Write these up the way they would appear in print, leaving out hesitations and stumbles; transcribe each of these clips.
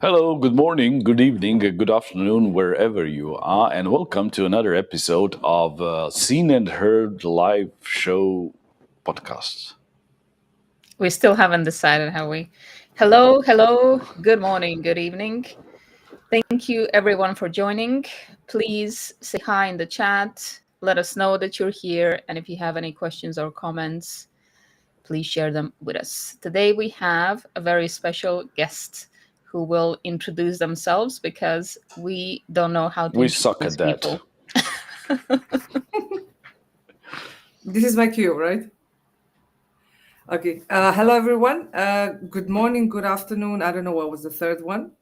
Hello, good morning, good evening, good afternoon, wherever you are, and welcome to another episode of Seen&Heard live show podcast. We still haven't decided, have we? Hello, good morning, good evening. Thank you everyone for joining. Please say hi in the chat. Let us know that you're here. And if you have any questions or comments, please share them with us. Today we have a very special guest who will introduce themselves because we don't know how to We suck at introduce that. people. This is my cue, right? Okay. Hello, everyone. Good morning, good afternoon. I don't know what was the third one.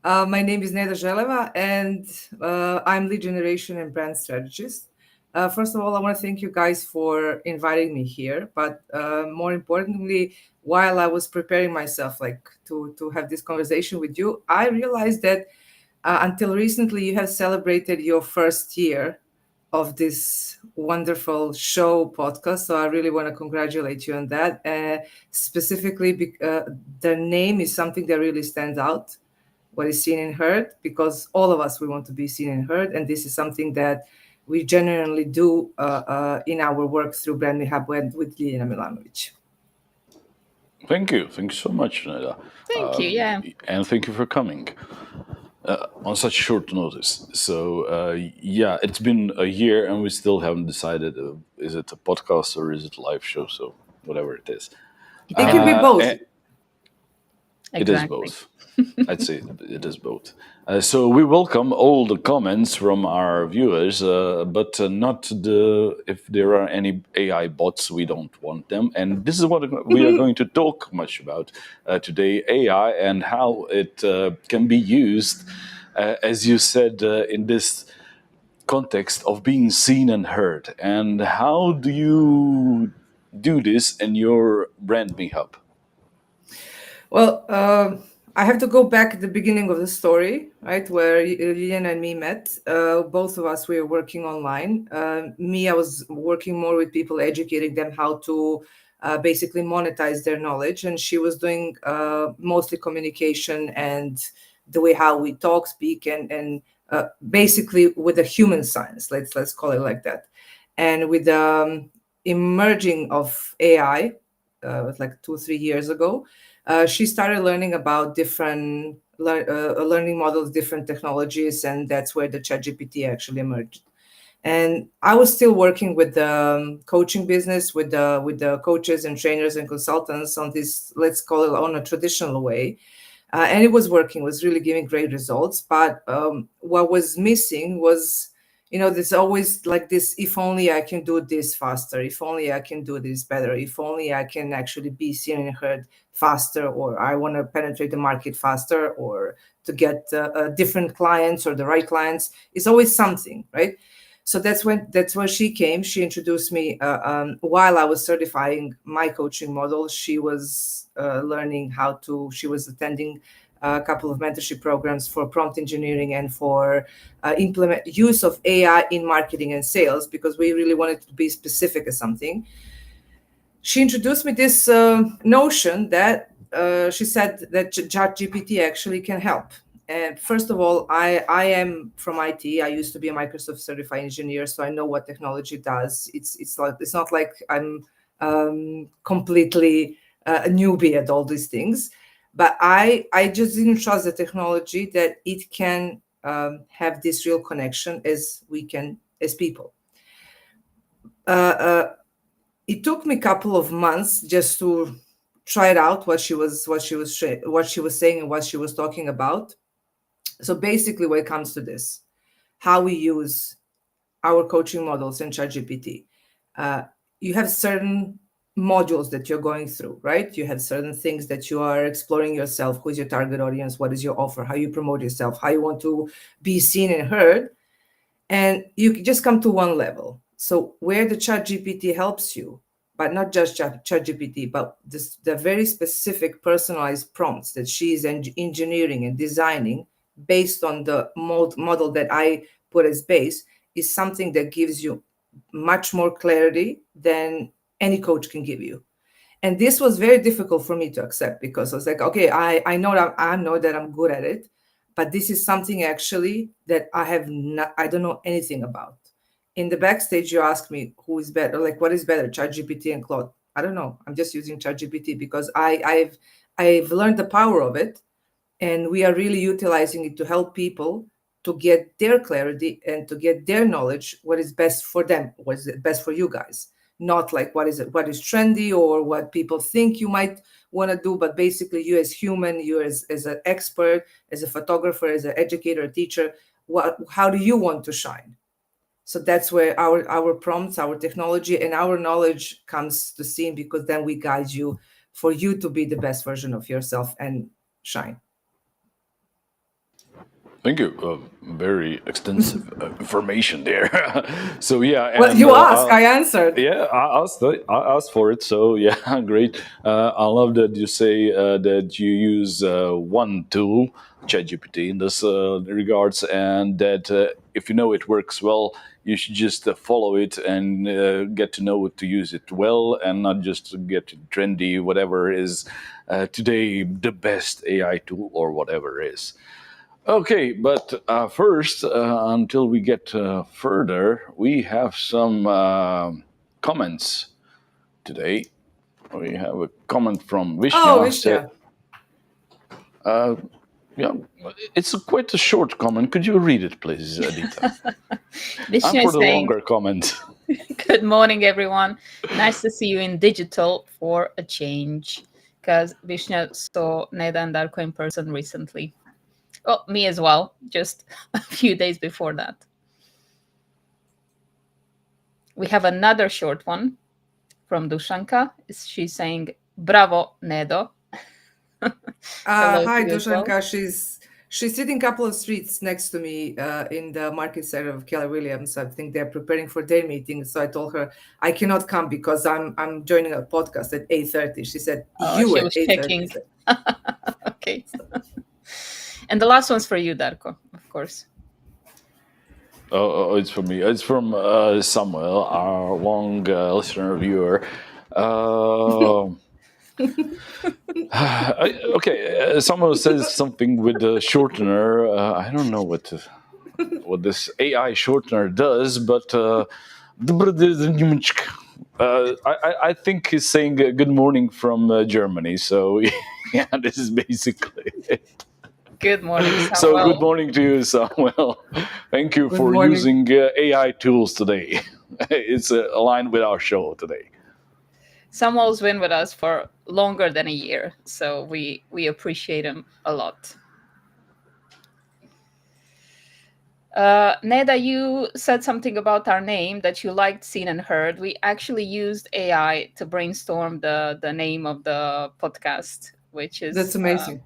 My name is Neda Želeva, and I'm lead generation and brand strategist. First of all, I want to thank you guys for inviting me here. But more importantly, while I was preparing myself, to have this conversation with you, I realized that until recently, you have celebrated your first year of this wonderful show podcast. So I really want to congratulate you on that. Specifically, the name is something that really stands out. What is seen and heard, because all of us, we want to be seen and heard. And this is something that we genuinely do in our work through Brand Hub with Ljiljana Milanovic. Thank you. Thank you so much, Neda. Thank you. Yeah. And thank you for coming on such short notice. So, yeah, it's been a year and we still haven't decided is it a podcast or is it a live show? So, whatever it is. It can be both. It is both. I'd say it is both. So we welcome all the comments from our viewers, but not if there are any AI bots, we don't want them. And this is what we are going to talk much about today, AI and how it can be used, as you said, in this context of being seen and heard. And how do you do this in your brand hub? Well, I have to go back at the beginning of the story, right, where Liliana and me met. Both of us, we were working online. Me, I was working more with people, educating them how to basically monetize their knowledge. And she was doing mostly communication and the way how we talk, speak, and basically with the human science, let's call it like that. And with the emerging of AI, like 2-3 years ago, she started learning about different learning models, different technologies, and that's where the ChatGPT actually emerged. And I was still working with the coaching business, with the coaches and trainers and consultants on this, let's call it on a traditional way. And it was working, was really giving great results. But what was missing was, there's always like this, if only I can do this faster, if only I can do this better, if only I can actually be seen and heard faster, or I want to penetrate the market faster, or to get different clients or the right clients. It's always something, right? So that's where she came. She introduced me while I was certifying my coaching model. She was learning she was attending a couple of mentorship programs for prompt engineering and for implement use of AI in marketing and sales, because we really wanted to be specific as something. She introduced me this notion that she said that ChatGPT actually can help. And first of all, I am from IT. I used to be a Microsoft certified engineer, so I know what technology does. It's not like I'm completely a newbie at all these things, but I just didn't trust the technology that it can have this real connection as we can as people. It took me a couple of months just to try it out, what she was saying and what she was talking about. So basically, when it comes to this, how we use our coaching models in ChatGPT, you have certain modules that you're going through, right? You have certain things that you are exploring yourself. Who's your target audience? What is your offer? How you promote yourself? How you want to be seen and heard? And you just come to one level. So where the ChatGPT helps you, but not just ChatGPT, but the very specific personalized prompts that she is engineering and designing based on the model that I put as base, is something that gives you much more clarity than any coach can give you. And this was very difficult for me to accept, because I was like, okay, I know that I'm good at it, but this is something actually that I don't know anything about. In the backstage, you ask me who is better, like what is better, ChatGPT and Claude. I don't know. I'm just using ChatGPT because I've learned the power of it, and we are really utilizing it to help people to get their clarity and to get their knowledge, what is best for them, what is best for you guys, not like what is trendy or what people think you might want to do, but basically you as human, you as an expert, as a photographer, as an educator, a teacher, how do you want to shine? So that's where our prompts, our technology, and our knowledge comes to Seen, because then we guide you for you to be the best version of yourself and shine. Thank you. Very extensive information there. So yeah, Well, and you asked, I answered. yeah, I asked for it. So yeah, great. I love that you say that you use one tool, ChatGPT, in this regards, and that if you know it works well, you should just follow it and get to know it to use it well, and not just get trendy whatever is today the best AI tool or whatever is. Okay, but first, until we get further, we have some comments today. We have a comment from Vishnu. Oh, Vishnu. Yeah, it's quite a short comment. Could you read it, please, Adita? Vishnu I'm for is the saying, longer comment. good morning, everyone. Nice to see you in digital for a change. Because Vishnu saw Neda and Darko in person recently. Oh, me as well, just a few days before that. We have another short one from Dushanka. She's saying, bravo, Nedo. Hi, Dushanka. She's sitting a couple of streets next to me in the market center of Keller Williams. I think they're preparing for their meeting. So I told her I cannot come because I'm joining a podcast at 8:30. She said, she at was 8:30. checking. Okay. And the last one's for you, Darko, of course. Oh, it's for me. It's from Samuel, our long listener viewer. Okay, someone says something with the shortener. I don't know what this AI shortener does, but I think he's saying good morning from Germany. So yeah, this is basically it. Good morning, Samuel. So good morning to you, Samuel. Thank you for using AI tools today. It's aligned with our show today. Samuel's been with us for longer than a year, so we appreciate him a lot. Neda, you said something about our name that you liked Seen&Heard. We actually used AI to brainstorm the name of the podcast, which is... That's amazing.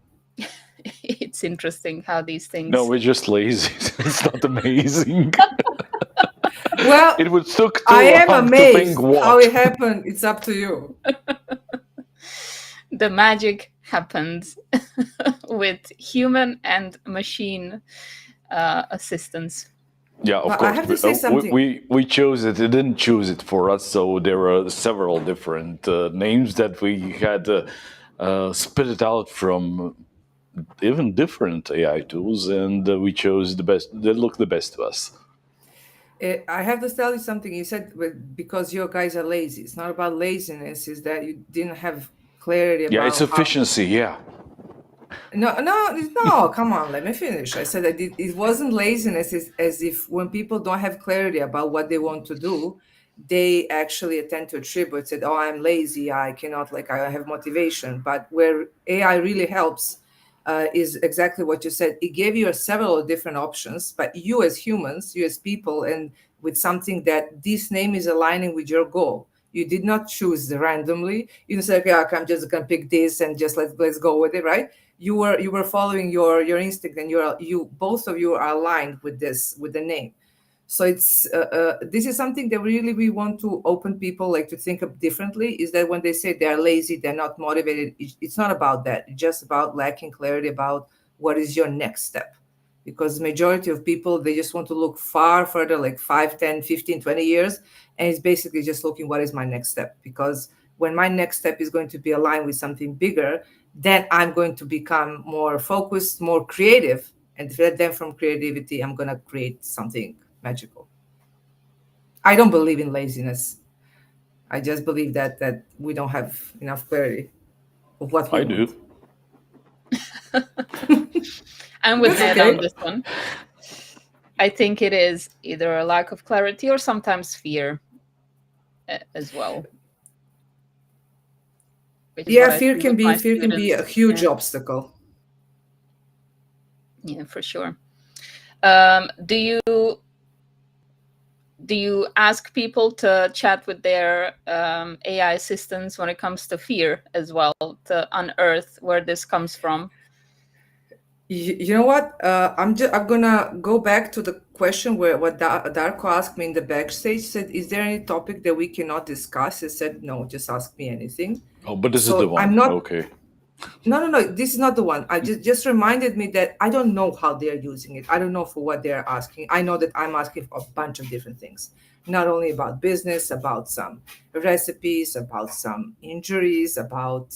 It's interesting how these things... No, we're just lazy. It's not amazing. Well, it would took too I am long amazed to think what. how it happened. It's up to you. The magic happens with human and machine assistance. Yeah, of course. I have to say something. We chose it. It didn't choose it for us. So there were several different names that we had spit it out from even different AI tools, and we chose the best that looked the best to us. I have to tell you something. You said because you guys are lazy. It's not about laziness. It's that you didn't have clarity about... Yeah, it's efficiency. Yeah. No, come on, let me finish. I said that it wasn't laziness. It's as if when people don't have clarity about what they want to do, they actually tend to attribute, said, oh, I'm lazy, I cannot, I have motivation. But where AI really helps is exactly what you said. It gave you several different options, but you as humans, you as people, and with something that this name is aligning with your goal. You did not choose randomly. You didn't say, okay, I'm just gonna pick this and just let's go with it, right? You were following your instinct, and you both of you are aligned with the name. So it's this is something that really we want to open people to think of differently. Is that when they say they are lazy, they're not motivated, it's not about that. It's just about lacking clarity about what is your next step. Because the majority of people, they just want to look far further, like 5, 10, 15, 20 years. And it's basically just looking, what is my next step? Because when my next step is going to be aligned with something bigger, then I'm going to become more focused, more creative. And then from creativity, I'm going to create something magical. I don't believe in laziness. I just believe that we don't have enough clarity of what we I want. do. I'm with That's Ned on okay. this one. I think it is either a lack of clarity or sometimes fear as well. Which is what Yeah, I see with my fear can be a students. huge Yeah, obstacle. yeah, for sure. Do you ask people to chat with their AI assistants when it comes to fear as well, to unearth where this comes from? You know what? I'm gonna go back to the question where what Darko asked me in the backstage. Said, "Is there any topic that we cannot discuss?" I said, "No, just ask me anything." Oh, but this is the So I'm one. not. Okay. No. This is not the one. I just reminded me that I don't know how they are using it. I don't know for what they are asking. I know that I'm asking for a bunch of different things, not only about business, about some recipes, about some injuries, about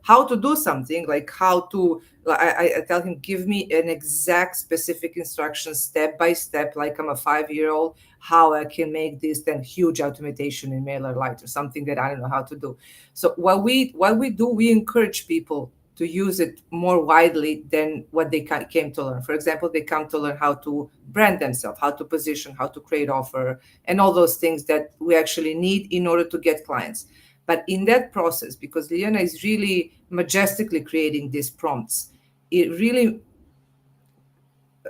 how to do something, like how to. Like I tell him, give me an exact, specific instruction, step by step, like I'm a 5-year-old, how I can make this then huge automation in MailerLite or something that I don't know how to do. So what we do, we encourage people to use it more widely than what they came to learn. For example, they come to learn how to brand themselves, how to position, how to create offer, and all those things that we actually need in order to get clients. But in that process, because Liana is really majestically creating these prompts, it really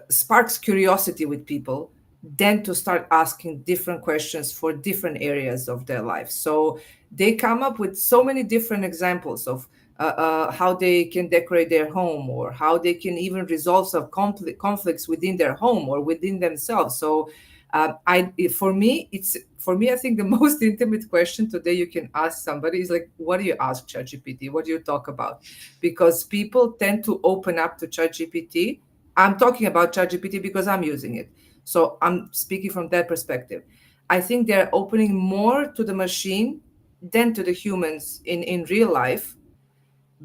sparks curiosity with people, then to start asking different questions for different areas of their life. So they come up with so many different examples of how they can decorate their home, or how they can even resolve some conflicts within their home or within themselves. So for me, I think the most intimate question today you can ask somebody is like, what do you ask ChatGPT? What do you talk about? Because people tend to open up to ChatGPT. I'm talking about ChatGPT because I'm using it. So I'm speaking from that perspective. I think they're opening more to the machine than to the humans in real life,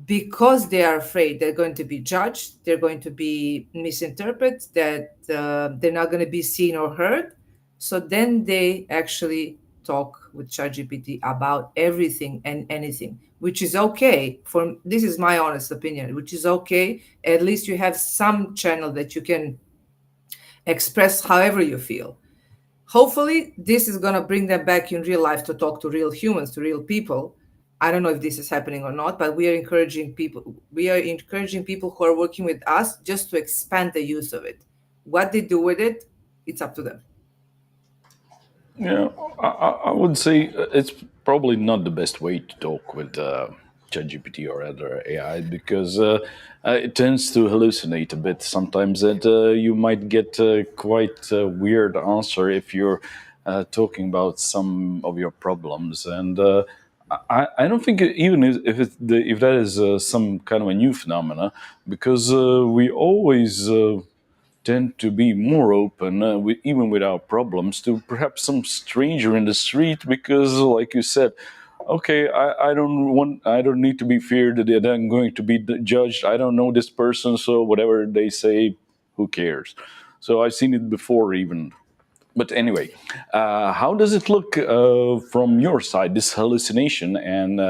because they are afraid they're going to be judged, they're going to be misinterpreted, that they're not going to be seen or heard. So then they actually talk with ChatGPT about everything and anything, which is okay. For this is my honest opinion, which is okay. At least you have some channel that you can express however you feel. Hopefully, this is going to bring them back in real life to talk to real humans, to real people. I don't know if this is happening or not, but we are encouraging people. We are encouraging people who are working with us just to expand the use of it. What they do with it, it's up to them. Yeah, I would say it's probably not the best way to talk with ChatGPT or other AI, because it tends to hallucinate a bit sometimes, and you might get quite a weird answer if you're talking about some of your problems. And I don't think even if that is some kind of a new phenomena, because we always tend to be more open, even with our problems, to perhaps some stranger in the street, because, like you said, okay, I don't need to be feared that I'm going to be judged. I don't know this person, so whatever they say, who cares? So I've seen it before, even. But anyway, how does it look from your side, this hallucination, and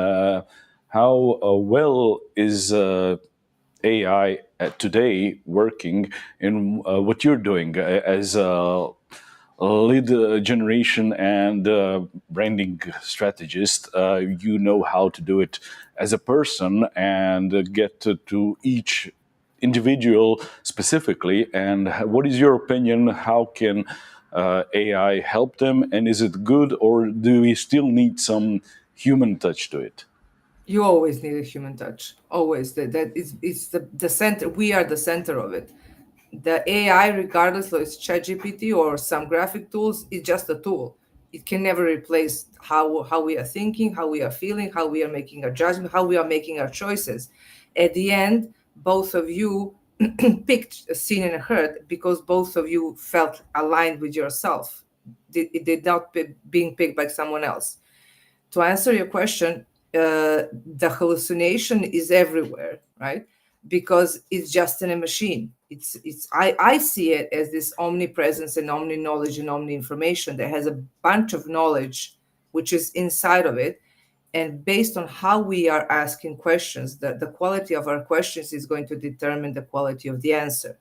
how well is AI today working in what you're doing as a lead generation and branding strategist? You know how to do it as a person and get to each individual specifically. And what is your opinion? How can AI help them? And is it good, or do we still need some human touch to it? You always need a human touch. Always. That is it's the center. We are the center of it. The AI, regardless of it's ChatGPT or some graphic tools, is just a tool. It can never replace how we are thinking, how we are feeling, how we are making our judgment, how we are making our choices. At the end, both of you picked Seen&Heard because both of you felt aligned with yourself. It did not being picked by someone else. To answer your question, the hallucination is everywhere, right? Because it's just in a machine. I see it as this omnipresence and omni knowledge and omni information that has a bunch of knowledge which is inside of it. And based on how we are asking questions, the quality of our questions is going to determine the quality of the answer.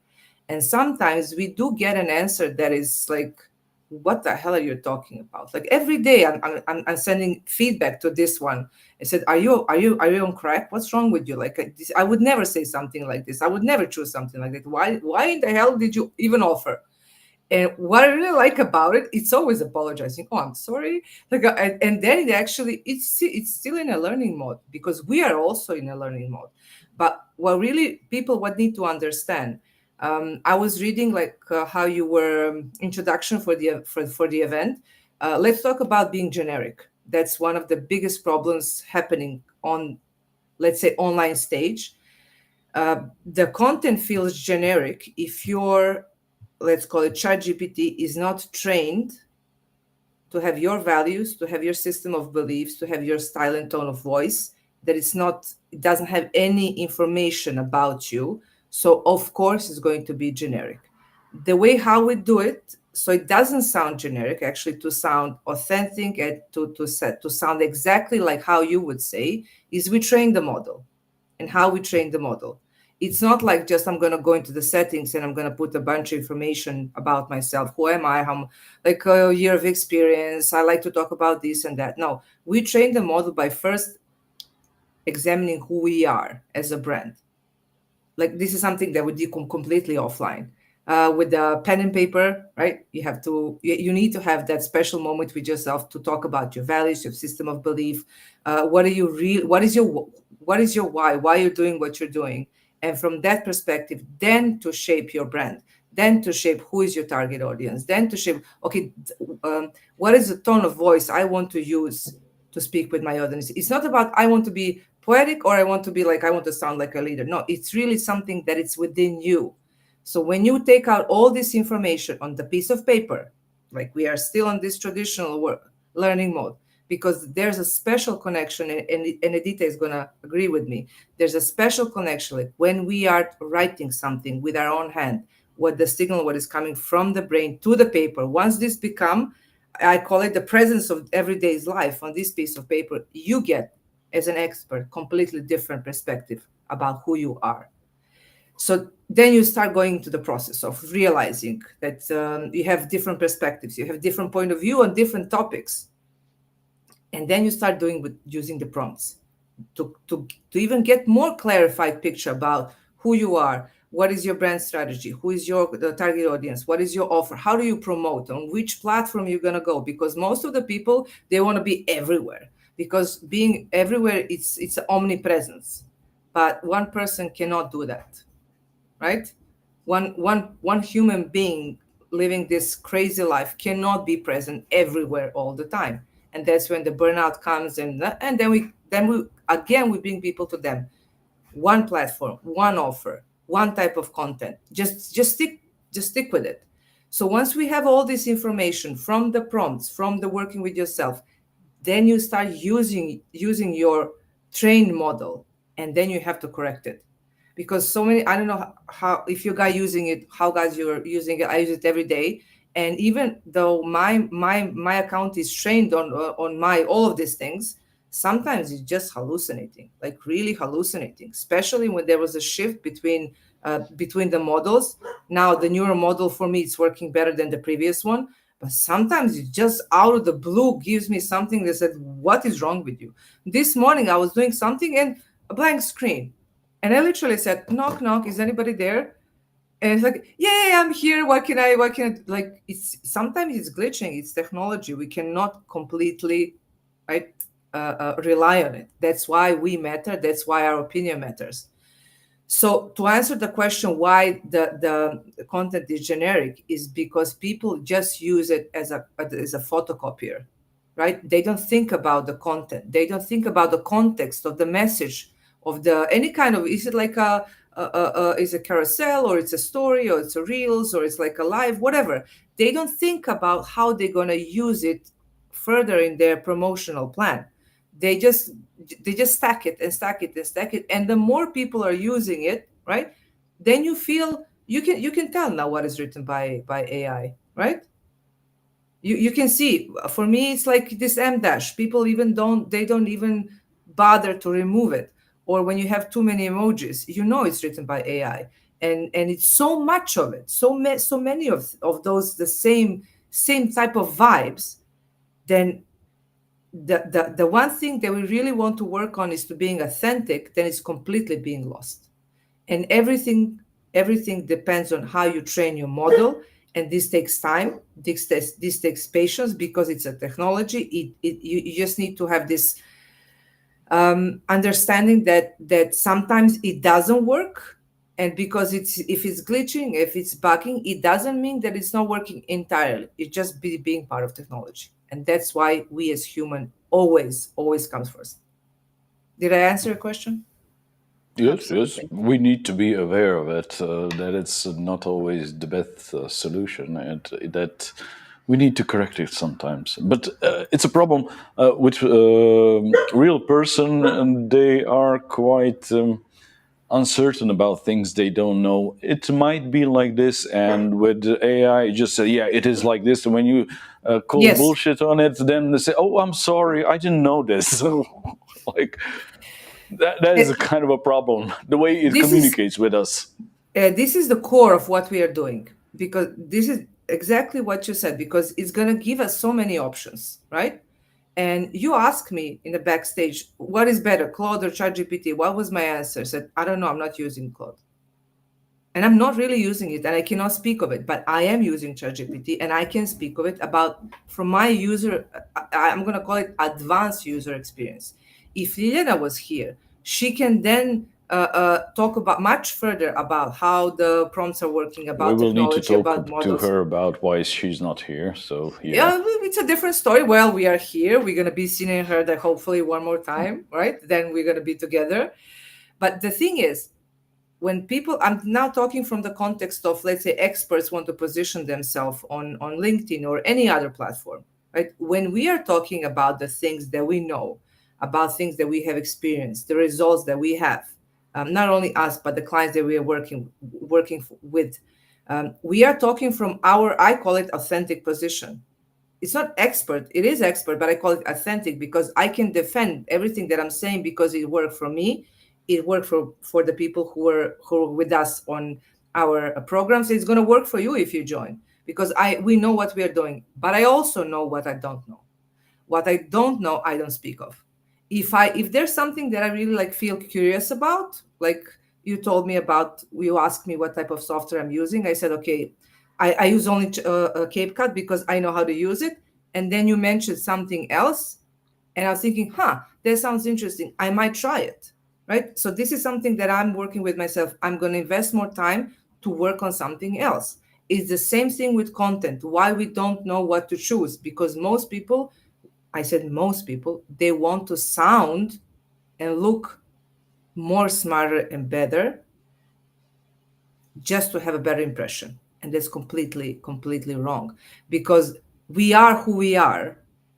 And sometimes we do get an answer that is like, what the hell are you talking about? Like every day I'm sending feedback to this one. I said, are you on crack? What's wrong with you? Like I would never say something like this. I would never choose something like that. Why in the hell did you even offer? And what I really like about it, it's always apologizing. Oh, I'm sorry. Like, and then it's still in a learning mode, because we are also in a learning mode. But what really people what need to understand. I was reading like how you were introduction for the event. Let's talk about being generic. That's one of the biggest problems happening on, let's say, online stage. The content feels generic if your, let's call it, ChatGPT is not trained to have your values, to have your system of beliefs, to have your style and tone of voice, that it doesn't have any information about you. So of course it's going to be generic. The way how we do it, so it doesn't sound generic, actually to sound authentic and to sound exactly like how you would say, is we train the model. And how we train the model. It's not like just I'm going to go into the settings and I'm going to put a bunch of information about myself. Who am I? How, like a year of experience. I like to talk about this and that. No, we train the model by first examining who we are as a brand. Like this is something that we do completely offline. With the pen and paper, right? You need to have that special moment with yourself to talk about your values, your system of belief. What is your why? Why you're doing what you're doing? And from that perspective, then to shape your brand, then to shape who is your target audience, then to shape, okay, what is the tone of voice I want to use to speak with my audience? It's not about I want to be poetic or I want to sound like a leader. No, it's really something that it's within you. So when you take out all this information on the piece of paper, like we are still on this traditional learning mode, because there's a special connection, and Edita is going to agree with me. There's a special connection like when we are writing something with our own hand, what is coming from the brain to the paper. Once this become, I call it the presence of everyday's life on this piece of paper, you get, as an expert, completely different perspective about who you are. So then you start going to the process of realizing that you have different perspectives, you have different point of view on different topics. And then you start using the prompts to even get more clarified picture about who you are, what is your brand strategy, who is the target audience, what is your offer, how do you promote, on which platform you're going to go, because most of the people, they want to be everywhere, because being everywhere, it's omnipresence. But one person cannot do that, right? One human being living this crazy life cannot be present everywhere all the time, and that's when the burnout comes. And then we again we bring people to them, one platform, one offer, one type of content. Just stick with it. So once we have all this information from the prompts, from the working with yourself, then you start using your trained model, and then you have to correct it. Because so many, I don't know how, if you guys using it, how guys you're using it. I use it every day. And even though my account is trained on my all of these things, sometimes it's just hallucinating, like really hallucinating, especially when there was a shift between the models. Now the neural model for me, it's working better than the previous one. But sometimes it just out of the blue gives me something that said, what is wrong with you? This morning I was doing something and a blank screen. And I literally said, knock, knock, is anybody there? And it's like, yeah, I'm here. What can I, like, it's sometimes it's glitching. It's technology. We cannot completely, right, rely on it. That's why we matter. That's why our opinion matters. So to answer the question why the content is generic is because people just use it as a photocopier, right? They don't think about the content. They don't think about the context of the message of the any kind of, is it like is a carousel, or it's a story, or it's a reels, or it's like a live, whatever. They don't think about how they're going to use it further in their promotional plan. they just stack it and stack it and stack it, and the more people are using it, right, then you feel you can tell now what is written by AI, right? You can see, for me it's like this M dash, people even don't even bother to remove it. Or when you have too many emojis, you know it's written by AI, and it's so much of it, so many of those, the same type of vibes. Then the one thing that we really want to work on is to being authentic, then it's completely being lost. And everything depends on how you train your model, and this takes time, this takes patience, because it's a technology. You just need to have this understanding that sometimes it doesn't work, and because if it's glitching, if it's bugging, it doesn't mean that it's not working entirely. It's just being part of technology, and that's why we as human always comes first. Did I answer your question? Yes, Absolutely. we need to be aware of it, that it's not always the best solution, and that we need to correct it sometimes. But it's a problem with real person, and they are quite uncertain about things they don't know. It might be like this, and with the AI, you just say, yeah, it is like this. And when you call Yes. bullshit on it, then they say, oh, I'm sorry, I didn't know this. So, like, that is a kind of a problem, the way it This is communicates with us. this is the core of what we are doing, because this is exactly what you said, because it's going to give us so many options, right? And you asked me in the backstage, what is better, Claude or ChatGPT? What was my answer? I said, I don't know, I'm not using Claude. And I'm not really using it, and I cannot speak of it, but I am using ChatGPT, and I can speak of it about from my user, I'm going to call it advanced user experience. If Liliana was here, she can then talk about much further about how the prompts are working, We about will need to technology, about talk to models. her about why she's not here. So, Yeah, it's a different story. Well, we are here. We're going to be Seen&Heard hopefully one more time, right? Then we're going to be together. But the thing is, when people, I'm now talking from the context of, let's say, experts want to position themselves on LinkedIn or any other platform, right? When we are talking about the things that we know, about things that we have experienced, the results that we have, not only us, but the clients that we are working with, we are talking from our, I call it authentic position. It's not expert, it is expert, but I call it authentic because I can defend everything that I'm saying because it worked for me. It worked for the people who are with us on our programs. It's going to work for you if you join, because we know what we are doing, but I also know what I don't know. What I don't know, I don't speak of. If there's something that I really feel curious about, like you told me about, you asked me what type of software I'm using. I said, okay, I use only CapeCut because I know how to use it. And then you mentioned something else, and I was thinking, that sounds interesting. I might try it, right? So this is something that I'm working with myself. I'm going to invest more time to work on something else. It's the same thing with content. Why we don't know what to choose? Because most people, they want to sound and look more smarter and better just to have a better impression. And that's completely wrong, because we are who we are.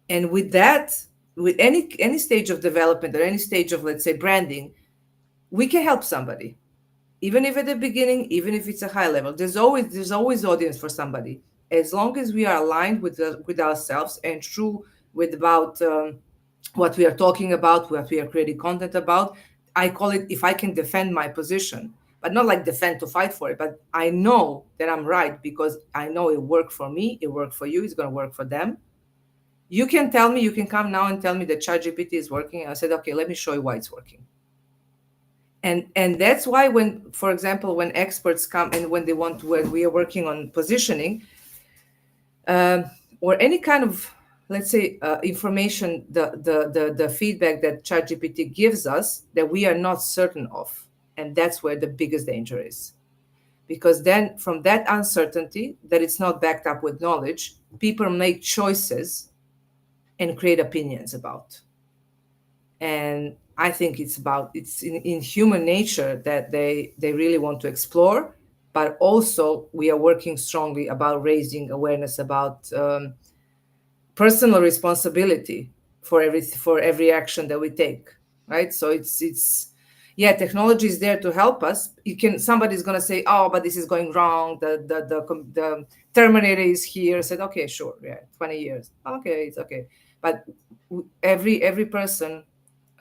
And with that, with any stage of development or any stage of, let's say, branding, we can help somebody. Even if at the beginning, even if it's a high level, there's always audience for somebody. As long as we are aligned with ourselves and true with about what we are talking about, what we are creating content about. I call it, if I can defend my position, but not like defend to fight for it, but I know that I'm right because I know it worked for me, it worked for you, it's going to work for them. You can tell me, you can come now and tell me that ChatGPT is working. I said, okay, let me show you why it's working. And that's why when, for example, when experts come and when we are working on positioning, or any kind of, let's say, information, the feedback that ChatGPT gives us that we are not certain of, and that's where the biggest danger is, because then from that uncertainty that it's not backed up with knowledge, people make choices and create opinions about. And I think it's in human nature that they really want to explore, but also we are working strongly about raising awareness about personal responsibility for every action that we take, right? So it's yeah, technology is there to help us. Somebody's going to say, oh, but this is going wrong, the Terminator is here. I said, okay, sure, yeah, 20 years, okay, it's okay. But every person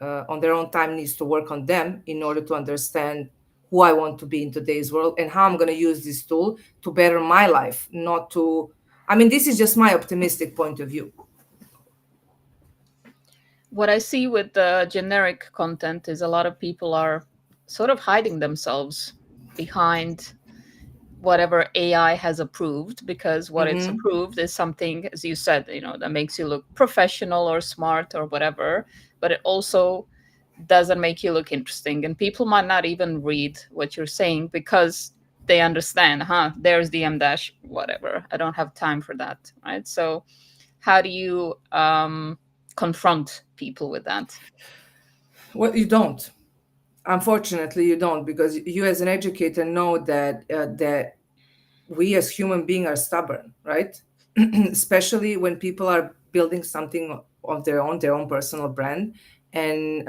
on their own time needs to work on them in order to understand who I want to be in today's world and how I'm going to use this tool to better my life, not to, I mean, this is just my optimistic point of view. What I see with the generic content is a lot of people are sort of hiding themselves behind whatever AI has approved, because what it's approved is something, as you said, that makes you look professional or smart or whatever, but it also doesn't make you look interesting. And people might not even read what you're saying because they understand, there's the M dash, whatever. I don't have time for that, right? So how do you confront people with that? Well, you don't. Unfortunately, you don't, because you as an educator know that we as human beings are stubborn, right? Especially when people are building something of their own personal brand, and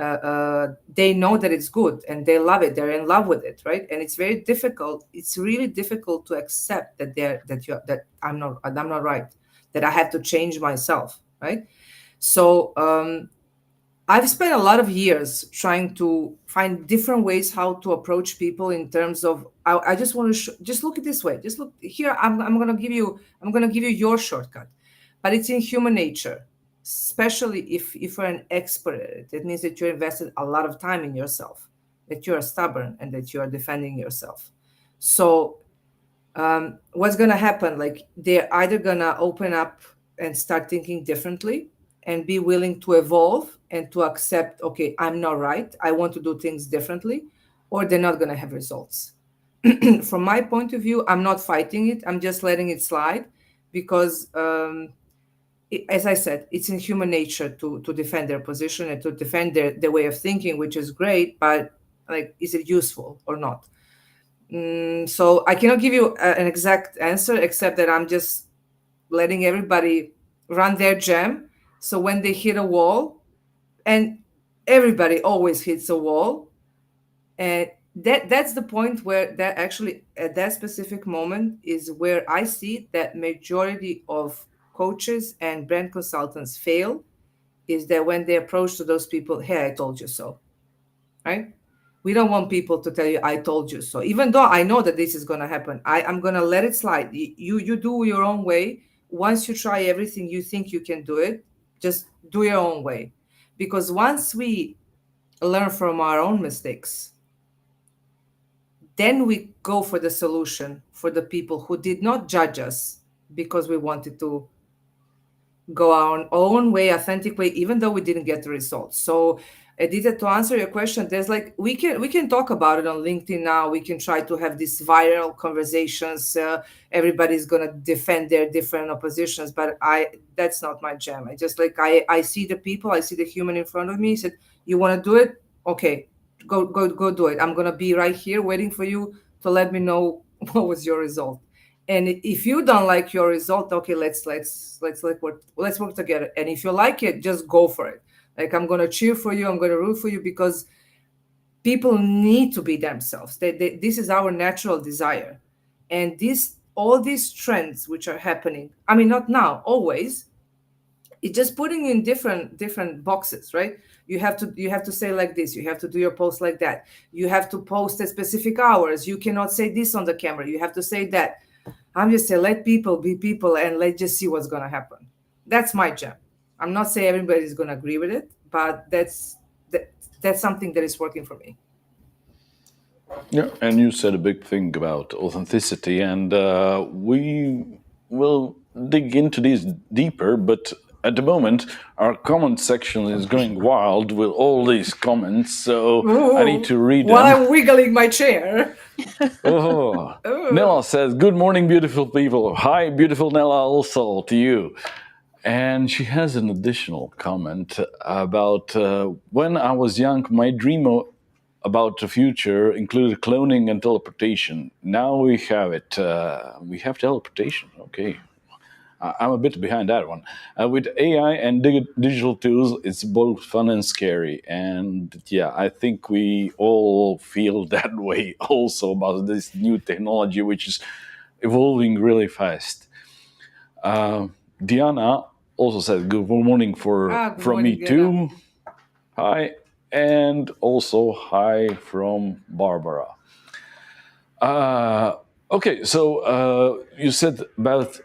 they know that it's good and they love it, they're in love with it, right? And it's very difficult. It's really difficult to accept that I'm not right, that I have to change myself, right? So I've spent a lot of years trying to find different ways how to approach people in terms of I just want to just look at this way. Just look here. I'm going to give you your shortcut, but it's in human nature, especially if you're an expert at it. It means that you invested a lot of time in yourself, that you are stubborn, and that you are defending yourself. So what's going to happen? Like, they're either going to open up and start thinking differently and be willing to evolve and to accept, okay, I'm not right, I want to do things differently, or they're not going to have results. From my point of view, I'm not fighting it, I'm just letting it slide, because as I said, it's in human nature to defend their position and to defend their way of thinking, which is great, but like, is it useful or not? So I cannot give you an exact answer, except that I'm just letting everybody run their jam. So when they hit a wall, and everybody always hits a wall, and that's the point where that actually, at that specific moment, is where I see that majority of coaches and brand consultants fail, is that when they approach to those people, hey, I told you so, right? We don't want people to tell you, I told you so. Even though I know that this is going to happen, I'm going to let it slide. You do your own way. Once you try everything, you think you can do it, just do your own way. Because once we learn from our own mistakes, then we go for the solution for the people who did not judge us because we wanted to go our own way, authentic way, even though we didn't get the results. So Edita, to answer your question, there's like, we can talk about it on LinkedIn now. We can try to have these viral conversations. Everybody's gonna defend their different oppositions, but that's not my jam. I see the people, I see the human in front of me. Said, you want to do it? Okay, go do it. I'm gonna be right here waiting for you to let me know what was your result. And if you don't like your result, okay, let's work together. And if you like it, just go for it. Like, I'm going to cheer for you, I'm going to root for you, because people need to be themselves. This is our natural desire. And all these trends which are happening, I mean, not now, always, it's just putting you in different boxes, right? You have to say like this, you have to do your post like that, you have to post at specific hours, you cannot say this on the camera, you have to say that. I'm just saying, let people be people, and let's just see what's going to happen. That's my jam. I'm not saying everybody's going to agree with it, but that's something that is working for me. Yeah, and you said a big thing about authenticity, and we will dig into these deeper, but at the moment, our comment section is going wild with all these comments, so I need to read them. While I'm wiggling my chair. Nella says, good morning, beautiful people. Hi, beautiful Nella, also to you. And she has an additional comment about when I was young, my dream about the future included cloning and teleportation. Now we have it. We have teleportation. Okay. I'm a bit behind that one. With AI and digital tools, it's both fun and scary. And yeah, I think we all feel that way also about this new technology, which is evolving really fast. Diana also said good morning Good from me morning, Diana. too. Hi. And also hi from Barbara. Okay, so you said about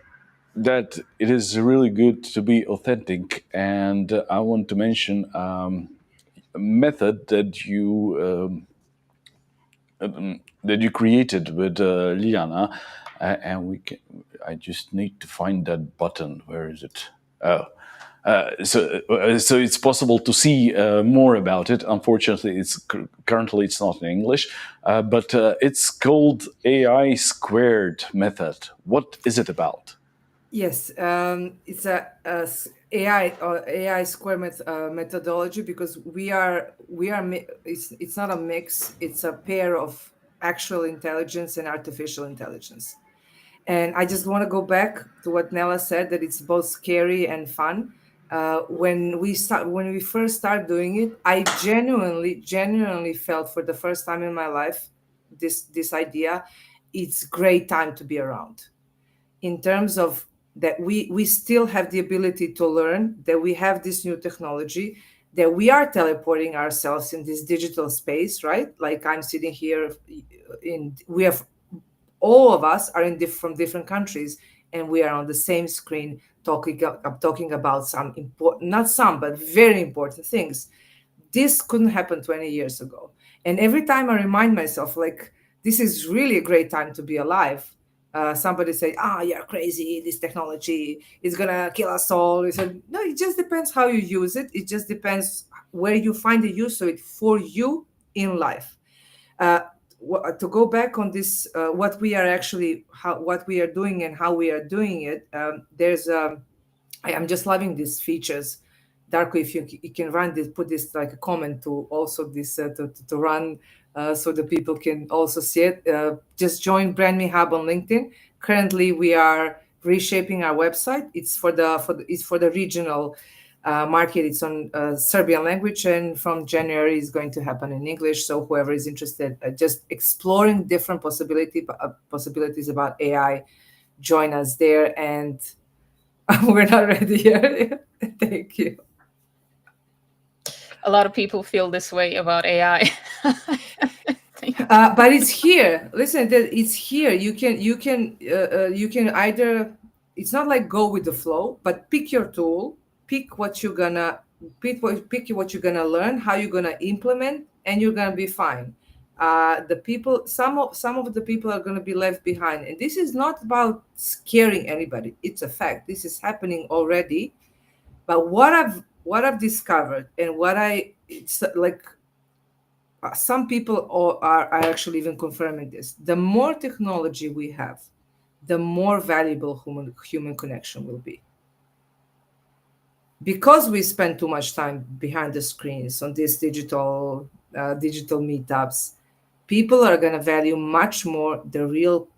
that it is really good to be authentic, and I want to mention a method that you created with Liana, and we can. I just need to find that button. Where is it? Oh. So it's possible to see more about it. Unfortunately, currently it's not in English, but it's called AI squared method. What is it about? Yes, it's AI or AI square methodology, because it's not a mix, it's a pair of actual intelligence and artificial intelligence. And I just want to go back to what Nella said, that it's both scary and fun. When we first started doing it, I genuinely felt for the first time in my life this idea. It's great time to be around, in terms of that we still have the ability to learn, that we have this new technology, that we are teleporting ourselves in this digital space, right? Like I'm sitting here we have, all of us are from different countries, and we are on the same screen talking about some important, not some, but very important things. This couldn't happen 20 years ago. And every time I remind myself, like, this is really a great time to be alive. Somebody say, you're crazy, this technology is gonna kill us all. We said, no, it just depends how you use it. It just depends where you find the use of it for you in life. uh, to go back on this, what we are actually, what we are doing and how we are doing it. I am just loving these features. Darko, if you can run this, put this like a comment to also this to run, so the people can also see it. Just join Brand Me Hub on LinkedIn. Currently, we are reshaping our website. It's for the regional market. It's on Serbian language, and from January is going to happen in English. So whoever is interested, just exploring different possibilities about AI, join us there. And we're not ready yet. Thank you. A lot of people feel this way about AI. But it's here. Listen, it's here. You can either. It's not like go with the flow, but pick your tool, pick what you're gonna pick what you're gonna learn, how you're gonna implement, and you're gonna be fine. The people, some of the people are gonna be left behind, and this is not about scaring anybody. It's a fact. This is happening already. But what I've discovered, and it's like, some people are actually even confirming this. The more technology we have, the more valuable human connection will be. Because we spend too much time behind the screens on these digital meetups, people are going to value much more the real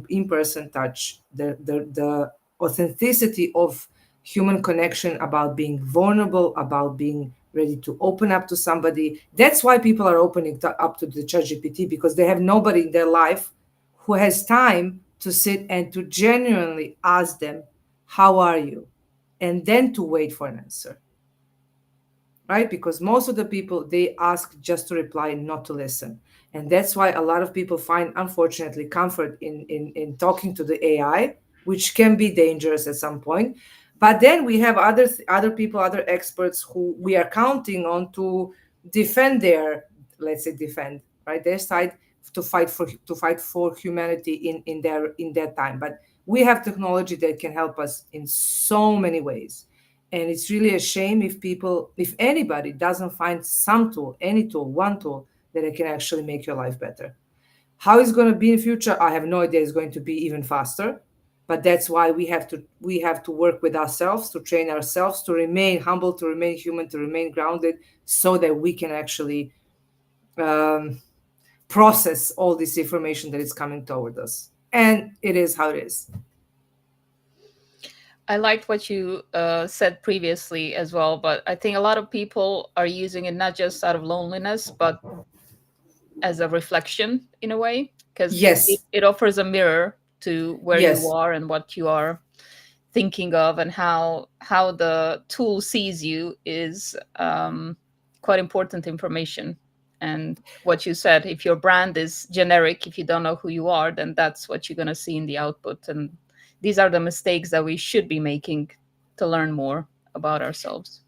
in-person touch, the authenticity of human connection, about being vulnerable, about being ready to open up to somebody. That's why people are opening up to the ChatGPT, because they have nobody in their life who has time to sit and to genuinely ask them, how are you? And then to wait for an answer, right? Because most of the people, they ask just to reply, not to listen. And that's why a lot of people find, unfortunately, comfort in talking to the AI, which can be dangerous at some point. But then we have other people, other experts, who we are counting on to defend their, let's say, defend, right, their side, to fight for humanity in their time. But we have technology that can help us in so many ways. And it's really a shame if anybody doesn't find some tool, any tool, one tool that it can actually make your life better. How it's going to be in the future, I have no idea. It's going to be even faster. But that's why we have to work with ourselves, to train ourselves, to remain humble, to remain human, to remain grounded, so that we can actually process all this information that is coming toward us. And it is how it is. I liked what you said previously as well, but I think a lot of people are using it not just out of loneliness, but as a reflection in a way, because Yes, it offers a mirror to where you yes. are and what you are thinking of, and how the tool sees you is quite important information. And what you said, if your brand is generic, if you don't know who you are, then that's what you're going to see in the output. And these are the mistakes that we should be making to learn more about ourselves.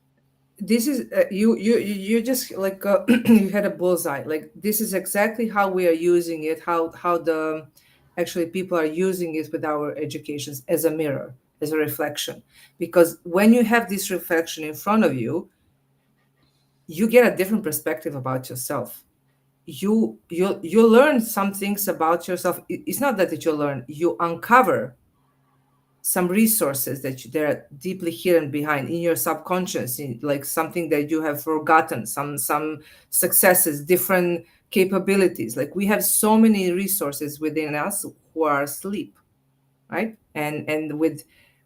This is you just like you had a bullseye. Like this is exactly how we are using it, how the actually people are using it with our educations as a mirror, as a reflection. Because when you have this reflection in front of you, you get a different perspective about yourself. You learn some things about yourself. It's not that you learn, you uncover some resources they're deeply hidden behind in your subconscious, like something that you have forgotten, some successes, different capabilities. Like we have so many resources within us who are asleep, right? And with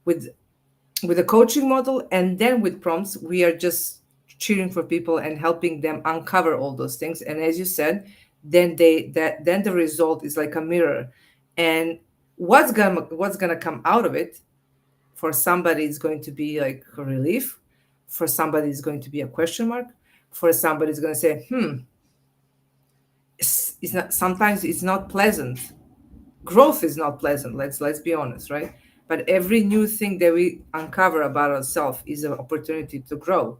with a coaching model and then with prompts, we are just cheering for people and helping them uncover all those things. And as you said, then the result is like a mirror. And what's gonna come out of it, for somebody it's going to be like a relief, for somebody it's going to be a question mark, for somebody it's going to say, it's not, sometimes it's not pleasant. Growth is not pleasant, let's be honest, right? But every new thing that we uncover about ourselves is an opportunity to grow.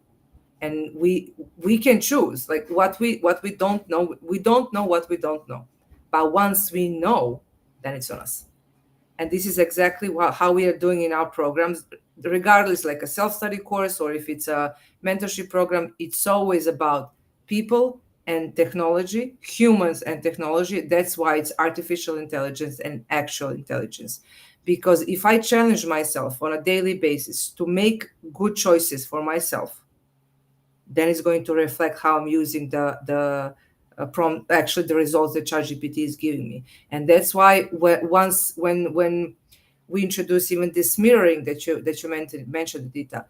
And we can choose, like what we don't know. We don't know what we don't know, but once we know, then it's on us. And this is exactly how we are doing in our programs, regardless, like a self-study course or if it's a mentorship program. It's always about people and technology, humans and technology. That's why it's artificial intelligence and actual intelligence. Because if I challenge myself on a daily basis to make good choices for myself, then it's going to reflect how I'm using the prompt, actually the results that ChatGPT is giving me. And that's why when we introduce even this mirroring that you mentioned, Dita,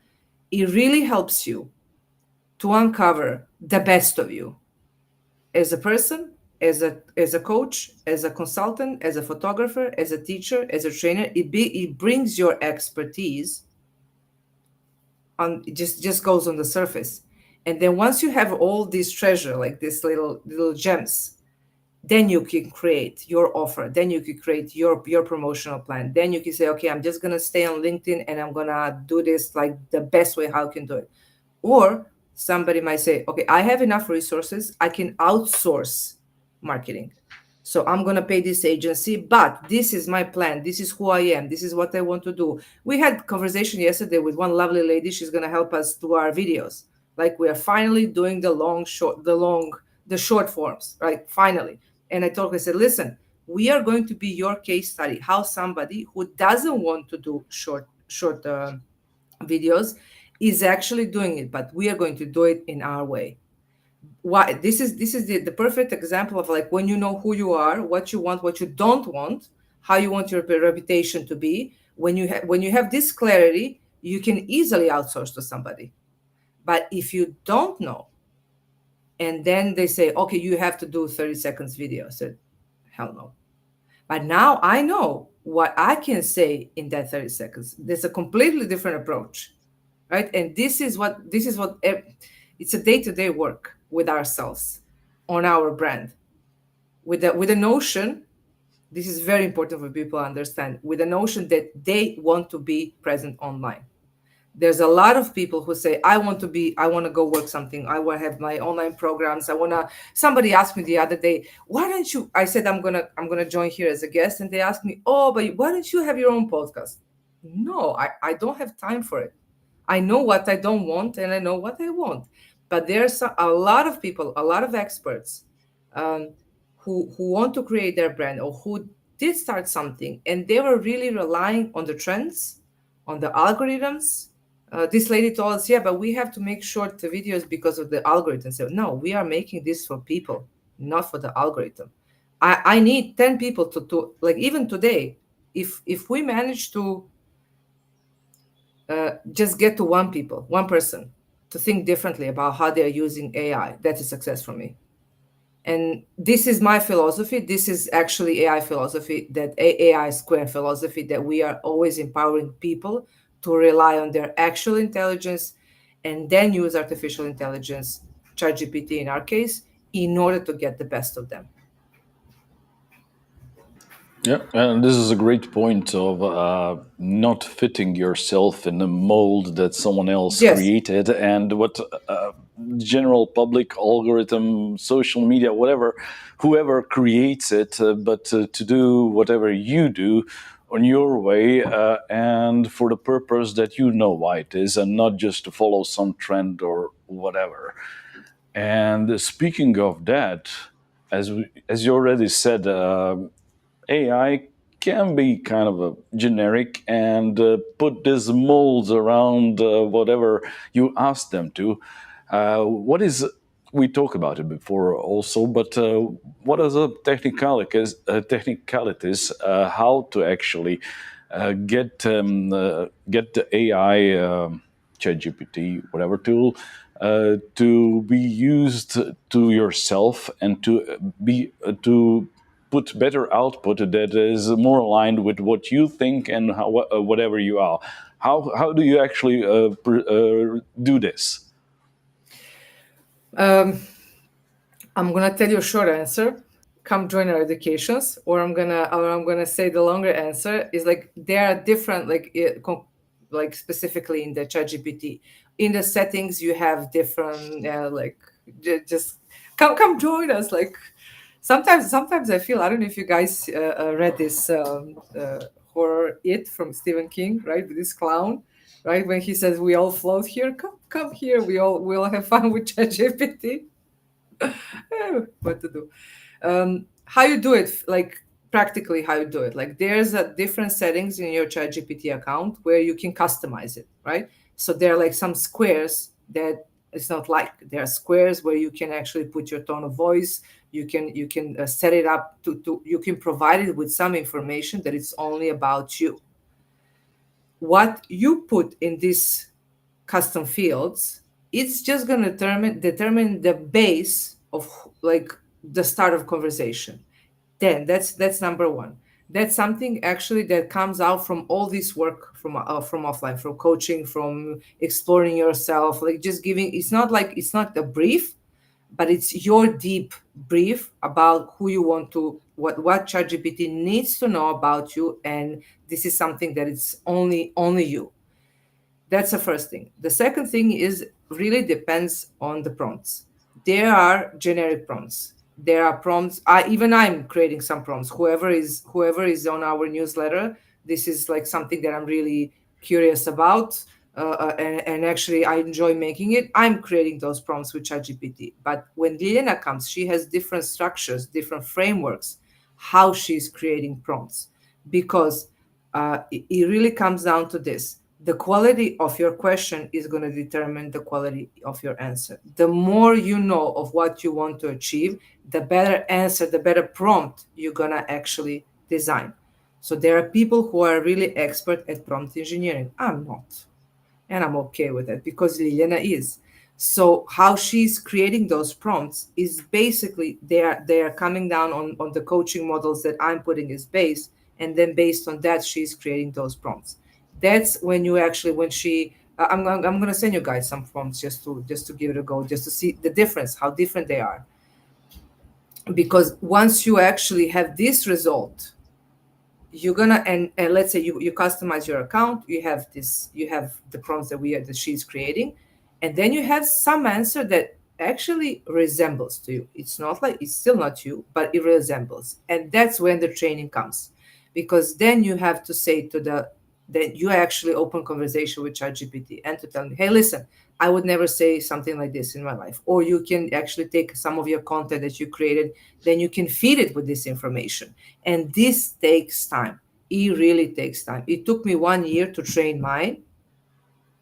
it really helps you to uncover the best of you as a person, as a coach, as a consultant, as a photographer, as a teacher, as a trainer. It brings your expertise on, it just goes on the surface. And then once you have all this treasure, like these little gems, then you can create your offer, then you can create your promotional plan, then you can say, okay, I'm just going to stay on LinkedIn and I'm going to do this like the best way how I can do it. Or somebody might say, okay, I have enough resources, I can outsource marketing, so I'm going to pay this agency, but this is my plan, this is who I am, this is what I want to do. We had conversation yesterday with one lovely lady. She's going to help us do our videos. Like we are finally doing the short forms, right? Finally. And I told her, I said, listen, we are going to be your case study, how somebody who doesn't want to do short videos is actually doing it, but we are going to do it in our way. Why? This is the perfect example of like when you know who you are, what you want, what you don't want, how you want your reputation to be. When you have this clarity, you can easily outsource to somebody. But if you don't know, and then they say, okay, you have to do 30 seconds video, I said, hell no. But now I know what I can say in that 30 seconds. There's a completely different approach, right? And this is what it's a day-to-day work with ourselves on our brand, with the notion. This is very important for people to understand, with the notion that they want to be present online. There's a lot of people who say, I want to go work something, I want to have my online programs, I want to. Somebody asked me the other day, why don't you, I said, I'm gonna join here as a guest, and they asked me, oh, but why don't you have your own podcast? No, I don't have time for it. I know what I don't want and I know what I want. But there's a lot of people, a lot of experts, um, who want to create their brand, or who did start something, and they were really relying on the trends, on the algorithms. This lady told us, yeah, but we have to make short videos because of the algorithm. So no, we are making this for people, not for the algorithm. I need 10 people to like, even today, if we manage to just get to one person, to think differently about how they're using AI. That is success for me. And this is my philosophy. This is actually AI philosophy, that AI square philosophy, that we are always empowering people to rely on their actual intelligence and then use artificial intelligence, ChatGPT in our case, in order to get the best of them. Yeah, and this is a great point of not fitting yourself in a mold that someone else Yes. created, and what general public algorithm, social media, whatever, whoever creates it, but to do whatever you do on your way, and for the purpose that you know why it is, and not just to follow some trend or whatever. And speaking of that, as you already said. AI can be kind of a generic and put these molds around whatever you ask them to. What is we talked about it before also, but what are the technicalities how to actually get the AI ChatGPT whatever tool to be used to yourself and to put better output that is more aligned with what you think and how, whatever you are. How do you actually do this? I'm gonna tell you a short answer. Come join our educations, or I'm gonna say the longer answer is like there are different like specifically in the ChatGPT. In the settings, you have different just come join us. Like sometimes I feel, I don't know if you guys read this horror It from Stephen King, right? With this clown, right? When he says we all float here, come here, we all have fun with ChatGPT. What to do. How you do it, like practically how you do it, like there's a different settings in your ChatGPT account where you can customize it, right? So there are like some squares that it's not like there are squares where you can actually put your tone of voice. You can set it up to you can provide it with some information that it's only about you. What you put in these custom fields, it's just going to determine the base of like the start of conversation. Then that's number one. That's something actually that comes out from all this work from offline, from coaching, from exploring yourself, like just giving. It's not like it's not a brief, but it's your deep brief about who you want to, what ChatGPT needs to know about you, and this is something that it's only you. That's the first thing. The second thing is really depends on the prompts. There are generic prompts. There are prompts. I'm creating some prompts. Whoever is on our newsletter, this is like something that I'm really curious about, and actually I enjoy making it. I'm creating those prompts with ChatGPT. But when Liliana comes, she has different structures, different frameworks, how she's creating prompts, because it really comes down to this: the quality of your question is going to determine the quality of your answer. The more you know of what you want to achieve, the better answer, the better prompt you're going to actually design. So there are people who are really expert at prompt engineering. I'm not. And I'm okay with it because Liliana is. So how she's creating those prompts is basically they are coming down on the coaching models that I'm putting as base, and then based on that she's creating those prompts. That's when you actually when she I'm gonna send you guys some prompts just to give it a go, just to see the difference, how different they are. Because once you actually have this result, you're gonna and let's say you customize your account, you have the prompts that she's creating, and then you have some answer that actually resembles to you. It's not like it's still not you, but it resembles, and that's when the training comes. Because then you have to say to the that you actually open conversation with ChatGPT and to tell me, hey, listen, I would never say something like this in my life. Or you can actually take some of your content that you created, then you can feed it with this information. And this takes time. It really takes time. It took me 1 year to train mine.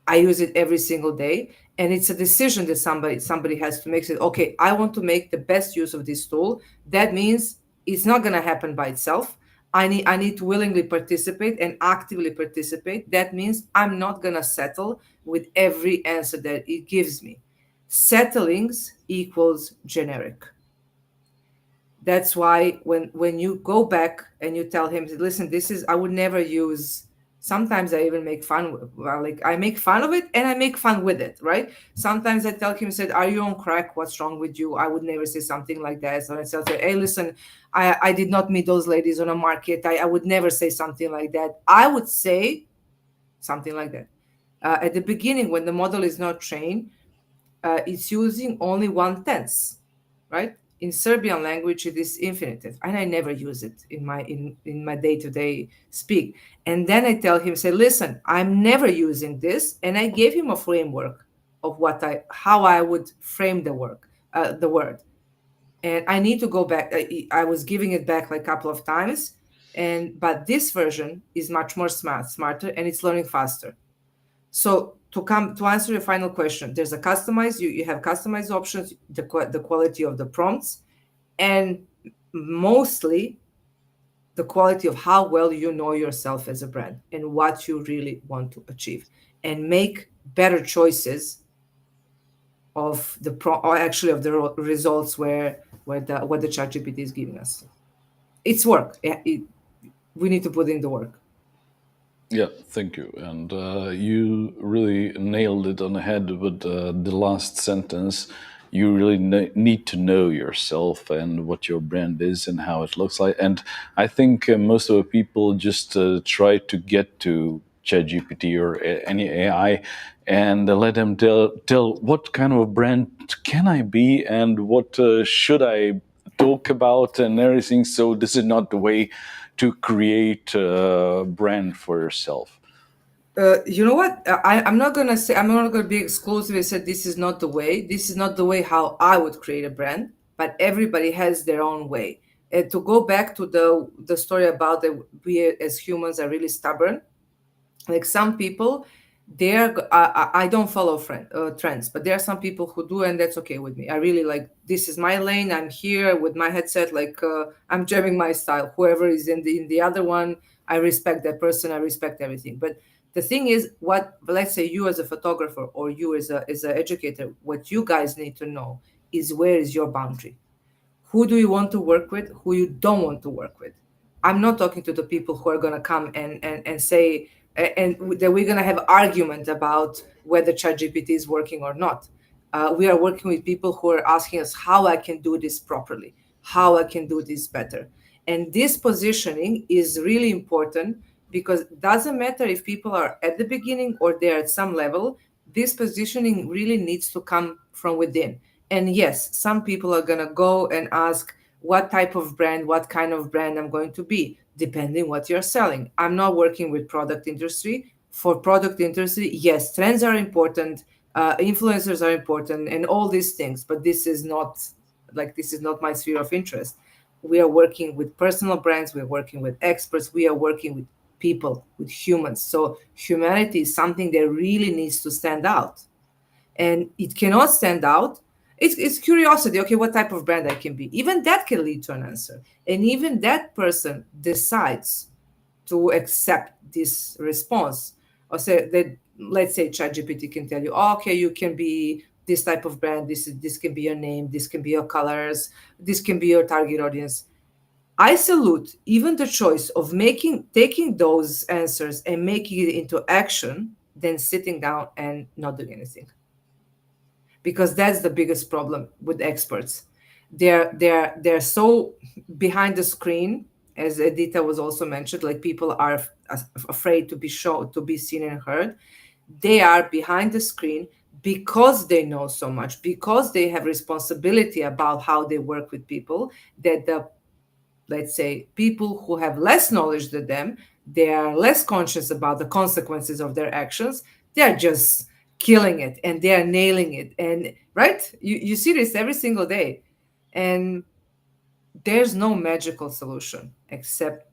I use it every single day. And it's a decision that somebody has to make. Say, okay, I want to make the best use of this tool. That means it's not going to happen by itself. I need to willingly participate and actively participate. That means I'm not going to settle with every answer that it gives me. Settlings equals generic. That's why when you go back and you tell him, listen, this is, I would never use, sometimes I even make fun, well, like I make fun of it and I make fun with it, right? Sometimes I tell him, said, are you on crack? What's wrong with you? I would never say something like that. So I say, hey, listen, I did not meet those ladies on a market. I would never say something like that. I would say something like that. At the beginning, when the model is not trained, it's using only one tense, right? In Serbian language, it is infinitive, and I never use it in my day-to-day speak. And then I tell him, say, listen, I'm never using this, and I gave him a framework of how I would frame the word. And I need to go back. I was giving it back like a couple of times, but this version is much more smarter, and it's learning faster. So to answer your final question, there's a customized, you have customized options, the quality of the prompts, and mostly the quality of how well you know yourself as a brand and what you really want to achieve, and make better choices of of the results what the ChatGPT is giving us. It's work. We need to put in the work. Yeah, thank you. And you really nailed it on the head with the last sentence. You really need to know yourself and what your brand is and how it looks like. And I think most of the people just try to get to ChatGPT or any AI and let them tell what kind of a brand can I be and what should I talk about and everything. So this is not the way to create a brand for yourself. You know what? I'm not gonna say, I'm not gonna be exclusive and say this is not the way. This is not the way how I would create a brand. But everybody has their own way. And to go back to the story about that we as humans are really stubborn. Like some people, I don't follow trends, but there are some people who do, and that's okay with me. I really like, this is my lane. I'm here with my headset, like I'm jamming my style. Whoever is in the other one, I respect that person. I respect everything. But the thing is, let's say you as a photographer or you as an educator, what you guys need to know is, where is your boundary? Who do you want to work with? Who you don't want to work with? I'm not talking to the people who are going to come and say, and that we're going to have argument about whether ChatGPT is working or not. We are working with people who are asking us how I can do this properly, how I can do this better. And this positioning is really important, because it doesn't matter if people are at the beginning or they're at some level, this positioning really needs to come from within. And yes, some people are going to go and ask what type of brand, what kind of brand I'm going to be, depending what you're selling. I'm not working with product industry. For product industry, yes, trends are important, influencers are important, and all these things. But this is not my sphere of interest. We are working with personal brands. We are working with experts. We are working with people, with humans. So humanity is something that really needs to stand out, and it cannot stand out. It's curiosity. Okay, what type of brand I can be? Even that can lead to an answer, and even that person decides to accept this response, or say that, let's say ChatGPT can tell you, oh, okay, you can be this type of brand. This can be your name. This can be your colors. This can be your target audience. I salute even the choice of taking those answers and making it into action than sitting down and not doing anything, because that's the biggest problem with experts. They're so behind the screen, as Edita was also mentioned. Like, people are afraid to be shown, to be seen and heard. They are behind the screen because they know so much, because they have responsibility about how they work with people, that let's say people who have less knowledge than them, they are less conscious about the consequences of their actions. They're just killing it and they're nailing it. And right, you see this every single day. And there's no magical solution except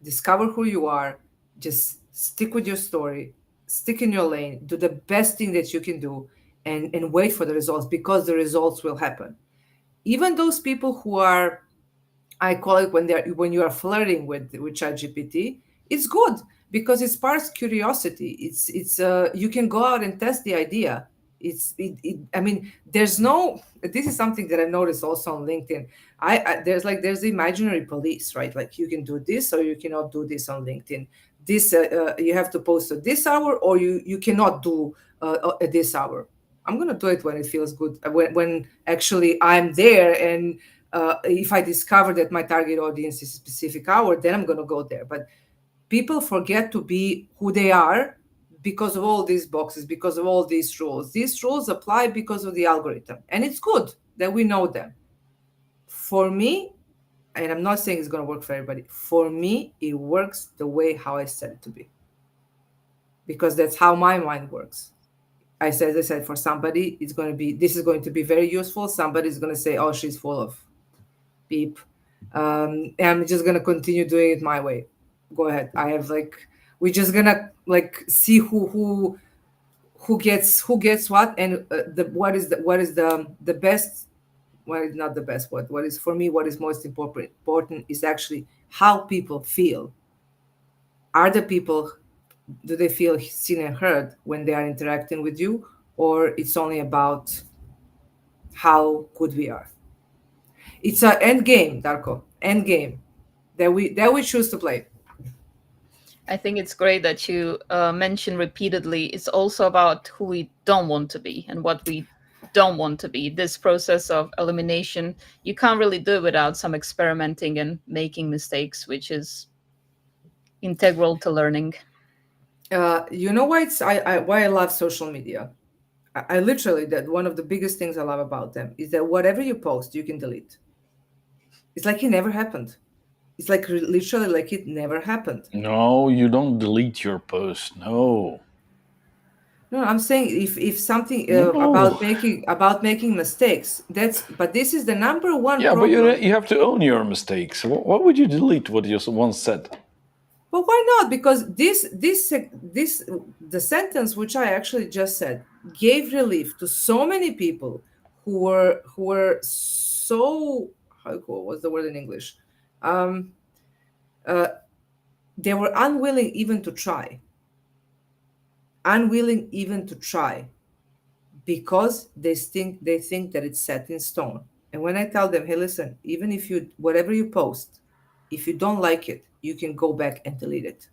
discover who you are, just stick with your story, stick in your lane, do the best thing that you can do, and wait for the results, because the results will happen. Even those people who are I call it when you are flirting with ChatGPT. It's good because it sparks curiosity. It's you can go out and test the idea. I mean, there's no. This is something that I noticed also on LinkedIn. There's the imaginary police, right? Like you can do this or you cannot do this on LinkedIn. This you have to post at this hour or you cannot do at this hour. I'm gonna do it when it feels good. When actually I'm there and if I discover that my target audience is a specific hour, then I'm going to go there. But people forget to be who they are because of all these boxes, because of all these rules. These rules apply because of the algorithm. And it's good that we know them. For me, and I'm not saying it's going to work for everybody, for me, it works the way how I set it to be. Because that's how my mind works. As I said, for somebody, this is going to be very useful. Somebody's going to say, oh, she's full of beep. And I'm just gonna continue doing it my way. Go ahead. We're just gonna see who gets what, and what is the best. What is not the best? What is for me? What is most important is actually how people feel. Are the people, do they feel seen and heard when they are interacting with you, or it's only about how good we are? It's an end game, Darko. End game that we choose to play. I think it's great that you mention repeatedly it's also about who we don't want to be and what we don't want to be. This process of elimination, you can't really do without some experimenting and making mistakes, which is integral to learning. You know why why I love social media? I literally, that one of the biggest things I love about them is that whatever you post, you can delete. It's like it never happened. It's like literally like it never happened. No, you don't delete your post. No. No, I'm saying if something No. about making mistakes, but this is the number one Yeah, but problem. you have to own your mistakes. What would you delete what you once said? But why not? Because the sentence which I actually just said gave relief to so many people who were so, what's the word in English? Um, they were unwilling even to try. Unwilling even to try because they think that it's set in stone. And when I tell them, hey, listen, even if you whatever you post, if you don't like it, you can go back and delete it.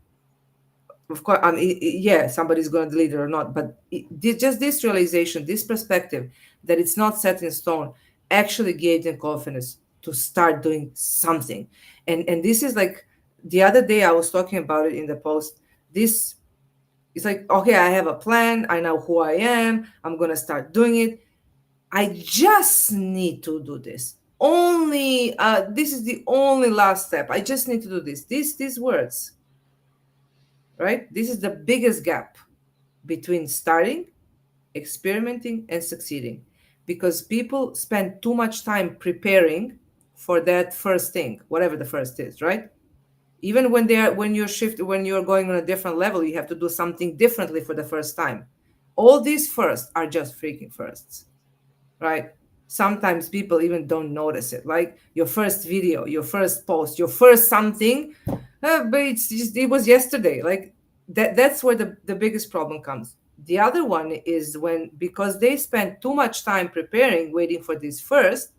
Of course, I mean, yeah, somebody's going to delete it or not, but just this realization, this perspective that it's not set in stone actually gave them confidence to start doing something. And this is like the other day I was talking about it in the post. This is like, okay, I have a plan, I know who I am, I'm going to start doing it. I just need to do this. Only this is the only last step. I just need to do this. These words, right? This is the biggest gap between starting, experimenting, and succeeding. Because people spend too much time preparing for that first thing, whatever the first is, right? Even when when you're going on a different level, you have to do something differently for the first time. All these firsts are just freaking firsts, right? Sometimes people even don't notice it, like your first video, your first post, your first something, but it was yesterday. Like that's where the biggest problem comes. The other one is when, because they spend too much time preparing, waiting for this first,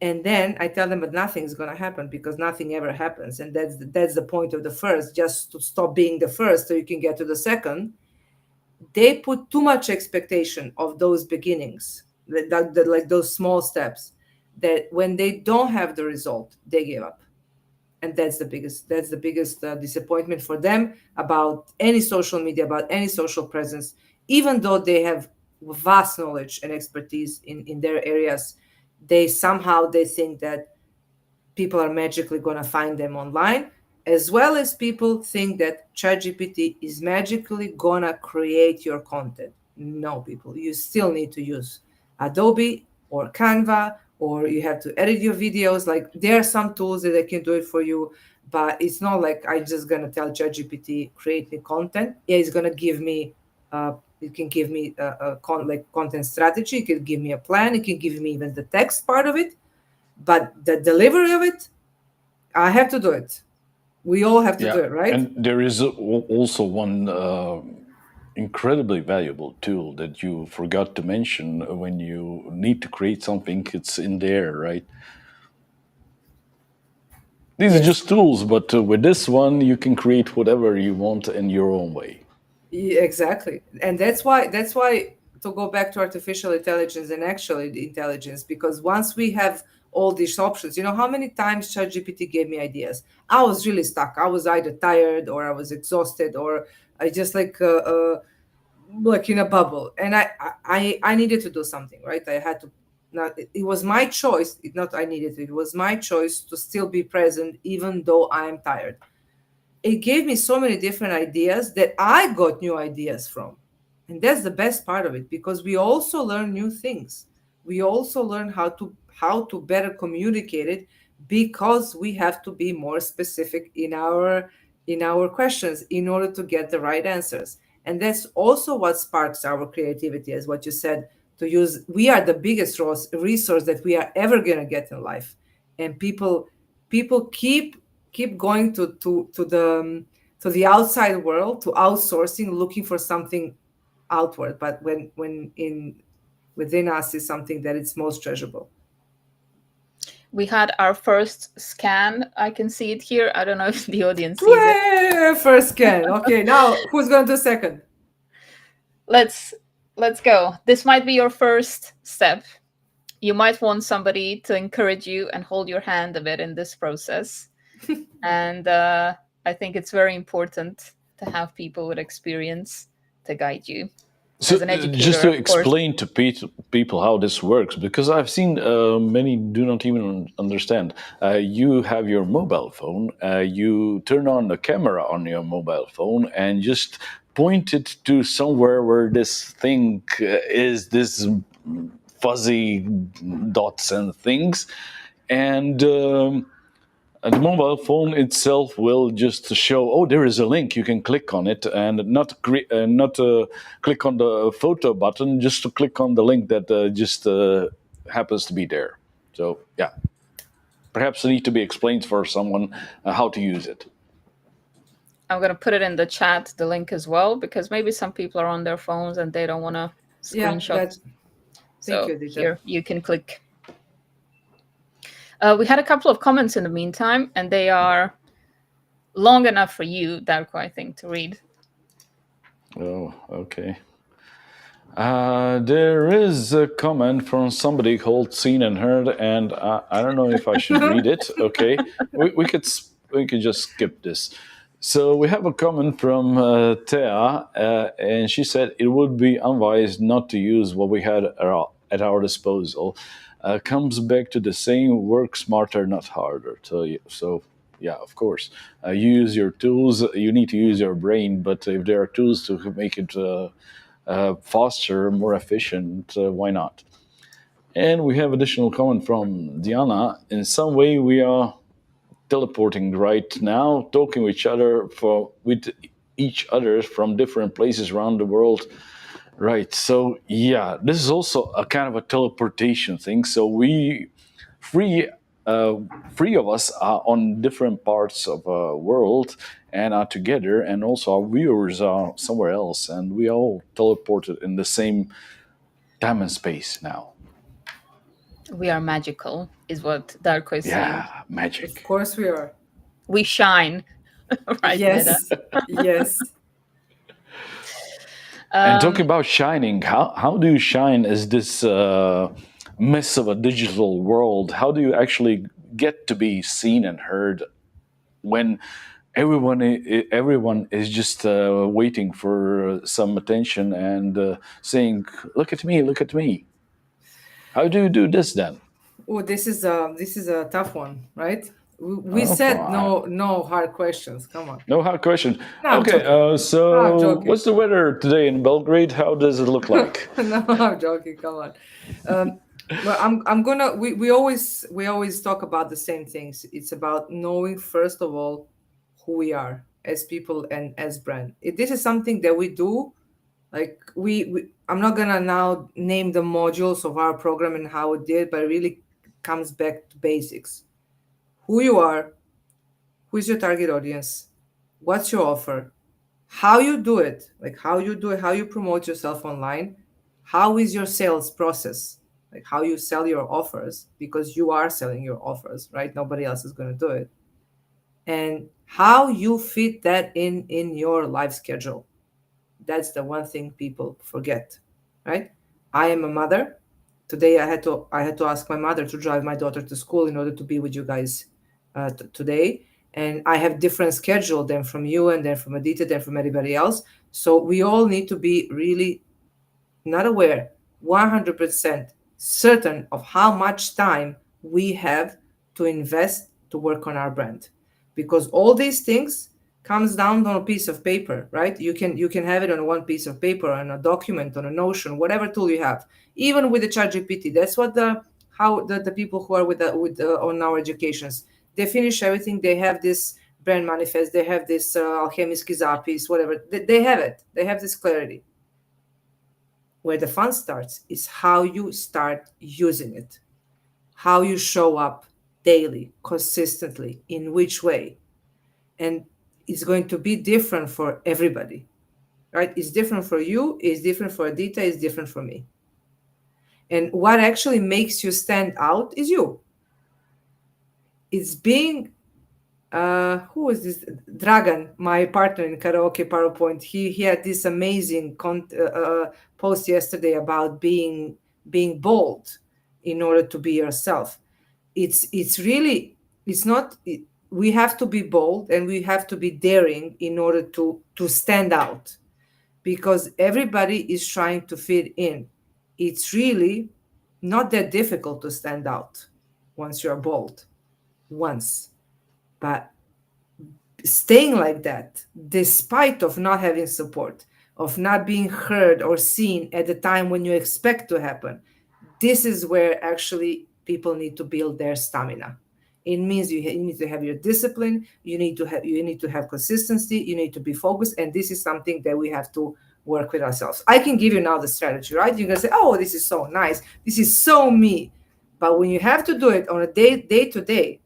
and then I tell them that nothing's going to happen because nothing ever happens, and that's the point of the first, just to stop being the first so you can get to the second. They put too much expectation of those beginnings, like those small steps, that when they don't have the result, they give up. And that's the biggest disappointment for them about any social media, about any social presence. Even though they have vast knowledge and expertise in their areas, they think that people are magically going to find them online, as well as people think that ChatGPT is magically going to create your content. No, people, you still need to use Adobe or Canva, or you have to edit your videos. Like, there are some tools that they can do it for you, but it's not like I just going to tell ChatGPT, create me content. Yeah, it's going to give me, it can give me like content strategy. It can give me a plan. It can give me even the text part of it, but the delivery of it, I have to do it. We all have to do Yeah, it, right? and there is also one incredibly valuable tool that you forgot to mention when you need to create something. It's in there, right? These are Yes. just tools, but with this one, you can create whatever you want in your own way. Yeah, exactly. And that's why to go back to artificial intelligence and actual intelligence, because once we have all these options, how many times ChatGPT gave me ideas? I was really stuck. I was either tired or I was exhausted or I just like in a bubble, and I needed to do something, right? I had to. Not, it was my choice. Not I needed it. It was my choice to still be present even though I am tired. It gave me so many different ideas that I got new ideas from. And that's the best part of it, because we also learn new things. We also learn how to better communicate it, because we have to be more specific in our questions in order to get the right answers. And that's also what sparks our creativity, as what you said, to use. We are the biggest resource that we are ever going to get in life. And people keep going to the outside world, to outsourcing, looking for something outward, but when in within us is something that it's most treasurable. We had our first scan. I can see it here. I don't know if the audience sees it. Way, first scan. Okay, now who's going to do second? Let's go. This might be your first step. You might want somebody to encourage you and hold your hand a bit in this process. And I think it's very important to have people with experience to guide you. So, As an just educator, to of course. explain to people how this works, because I've seen many do not even understand. You have your mobile phone, you turn on the camera on your mobile phone, and just point it to somewhere where this thing is, this fuzzy dots and things, and. The mobile phone itself will just show, oh, there is a link. You can click on it, and not click on the photo button, just to click on the link that just happens to be there. So yeah, perhaps it need to be explained for someone how to use it. I'm going to put it in the chat, the link as well, because maybe some people are on their phones and they don't want to Yeah, screenshot. thank So you, Dita. here you can click. We had a couple of comments in the meantime, and they are long enough for you, Darko, I think, to read. Oh, okay. There is a comment from somebody called Seen&Heard, and I don't know if I should read it. Okay, we could just skip this. So we have a comment from Thea, and she said it would be unwise not to use what we had at our disposal. Comes back to the same: work smarter, not harder. So yeah, of course, you use your tools. You need to use your brain, but if there are tools to make it faster, more efficient, why not? And we have additional comment from Diana. In some way, we are teleporting right now, talking with each other from different places around the world. Right. So yeah, this is also a kind of a teleportation thing. So we three three of us are on different parts of the world and are together, and also our viewers are somewhere else, and we are all teleported in the same time and space now. We are magical, is what Darko is saying. Yeah, Of magic. course we are. We shine, right, Neda? Yes, yes. And talking about shining, how do you shine as this mess of a digital world? How do you actually get to be seen and heard when everyone is just waiting for some attention and saying, "Look at me, look at me." How do you do this then? Oh, this is a tough one, right? We Oh, said no hard questions. Come on. no hard question. No, I'm Okay, joking. No, I'm so joking. what's the weather today in Belgrade? How does it look like? No, I'm joking. Come on. Well, I'm gonna. We always talk about the same things. It's about knowing first of all who we are as people and as brand. This is something that we do. Like I'm not gonna now name the modules of our program and how it did, but it really comes back to basics. Who you are, Who's your target audience? What's your offer? How you do it, like how you do it, how you promote yourself online, how is your sales process, like how you sell your offers, because you are selling your offers, right? Nobody else is going to do it. And how you fit that in your life schedule. That's the one thing people forget, right? I am a mother. Today I had to ask my mother to drive my daughter to school in order to be with you guys today. And I have different schedule than from you and then from Adita, than from everybody else. So we all need to be really not aware, 100% certain of how much time we have to invest to work on our brand, because all these things comes down on a piece of paper, right? You can have it on one piece of paper, on a document, on a Notion, whatever tool you have, even with the ChatGPT. That's what the people who are with on our educations, they finish everything. They have this brand manifest, they have this alchemist's zapis, whatever, they have it, they have this clarity. Where the fun starts is how you start using it, how you show up daily, consistently, in which way. And it's going to be different for everybody, right? It's different for you, it's different for Adita, it's different for me. And what actually makes you stand out is you. It's being who was this? Dragan, my partner in karaoke PowerPoint. He had this amazing post yesterday about being bold in order to be yourself. It's really, it's not. We have to be bold and we have to be daring in order to stand out, because everybody is trying to fit in. It's really not that difficult to stand out once you're bold, once, but staying like that despite of not having support, of not being heard or seen at the time when you expect to happen, this is where actually people need to build their stamina. It means you need to have your discipline, you need to have consistency, you need to be focused, and this is something that we have to work with ourselves. I can give you now the strategy, right? You're gonna say, oh, this is so nice, this is so me. But when you have to do it on a day to day,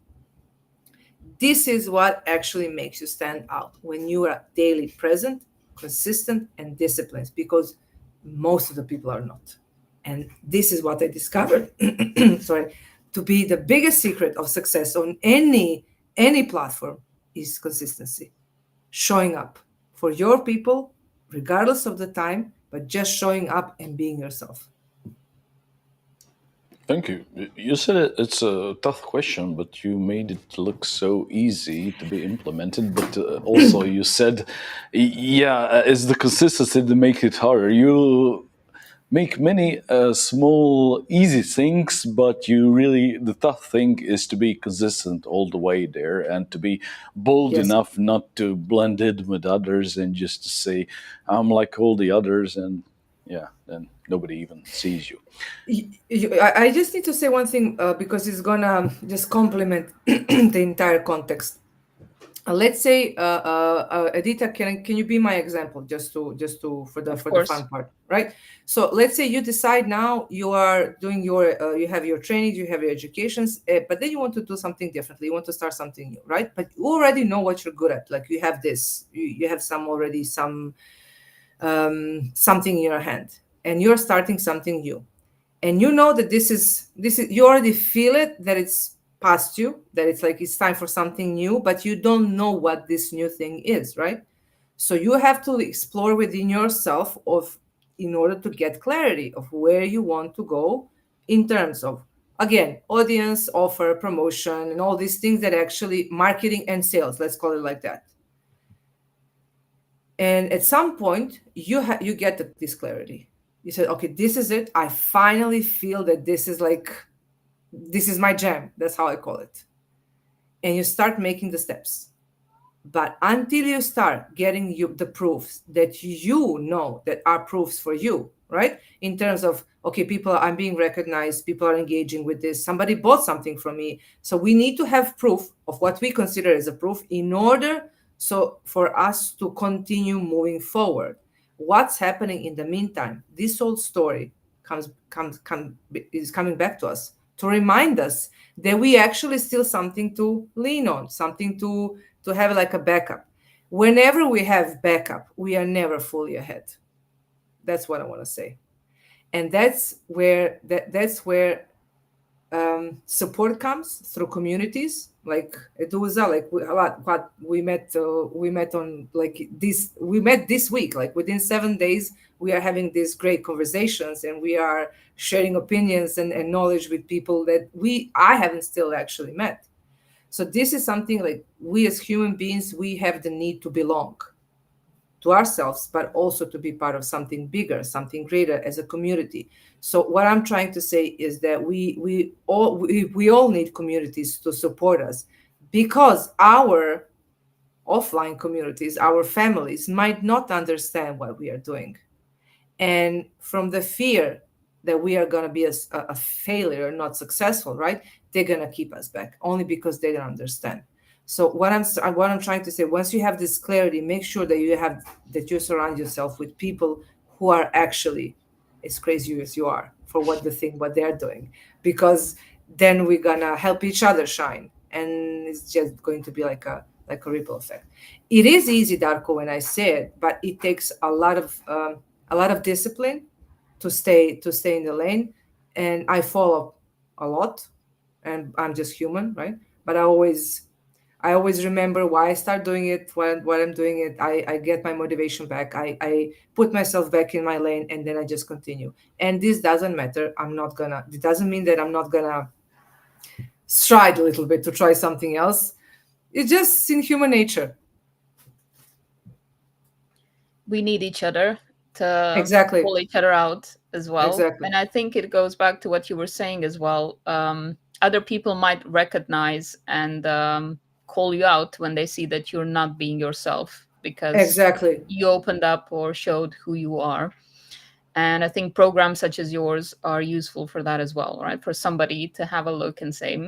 this is what actually makes you stand out, when you are daily present, consistent, and disciplined, because most of the people are not. And this is what I discovered, sorry, to be the biggest secret of success on any platform is consistency. Showing up for your people, regardless of the time, but just showing up and being yourself. Thank you. You said it's a tough question, but you made it look so easy to be implemented. But also, you said, yeah, it's the consistency that makes it harder. You make many small, easy things, but the tough thing is to be consistent all the way there and to be bold Yes. enough not to blend in with others and just to say, I'm like all the others, and yeah, then nobody even sees you. I just need to say one thing because it's gonna just complement the entire context. Let's say, Adita, can you be my example, just to for the fun part, right? So let's say you decide now you are doing your you have your trainings, you have your educations, but then you want to do something differently. You want to start something new, right? But you already know what you're good at. Like you have this, you have some something in your hand, and you're starting something new, and you know that this is you already feel it, that it's past you, that it's like it's time for something new, but you don't know what this new thing is, right? So you have to explore within yourself of in order to get clarity of where you want to go in terms of, again, audience, offer, promotion, and all these things that actually marketing and sales, let's call it like that. And at some point you get this clarity. You said, okay, this is it. I finally feel that this is my jam. That's how I call it. And you start making the steps. But until you start getting the proofs that you know that are proofs for you, right? In terms of, okay, I'm being recognized, people are engaging with this, somebody bought something from me. So we need to have proof of what we consider as a proof in order for us to continue moving forward. What's happening in the meantime? This old story is coming back to us to remind us that we actually still something to lean on, something to to have like a backup. Whenever we have backup, we are never fully ahead. That's what I want to say. And that's where support comes through communities like Eduza, like what we met on like this, we met this week, like within 7 days we are having these great conversations and we are sharing opinions and knowledge with people that I haven't still actually met. So this is something like we as human beings, we have the need to belong to ourselves, but also to be part of something bigger, something greater as a community. So what I'm trying to say is that we all need communities to support us, because our offline communities, our families might not understand what we are doing. And from the fear that we are going to be a failure, not successful, right? They're going to keep us back only because they don't understand. So what I'm trying to say, once you have this clarity, make sure that you surround yourself with people who are actually as crazy as you are for what they're doing, because then we're gonna help each other shine, and it's just going to be like a ripple effect. It is easy, Darko, when I say it, but it takes a lot of discipline to stay in the lane. And I follow a lot, and I'm just human, right? But I always remember why I start doing it, when I'm doing it. I get my motivation back. I put myself back in my lane, and then I just continue. And this doesn't matter. It doesn't mean that I'm not gonna stride a little bit to try something else. It's just in human nature. We need each other to Exactly. pull each other out as well. Exactly. And I think it goes back to what you were saying as well. Other people might recognize and call you out when they see that you're not being yourself, because Exactly. you opened up or showed who you are. And I think programs such as yours are useful for that as well, right? For somebody to have a look and say,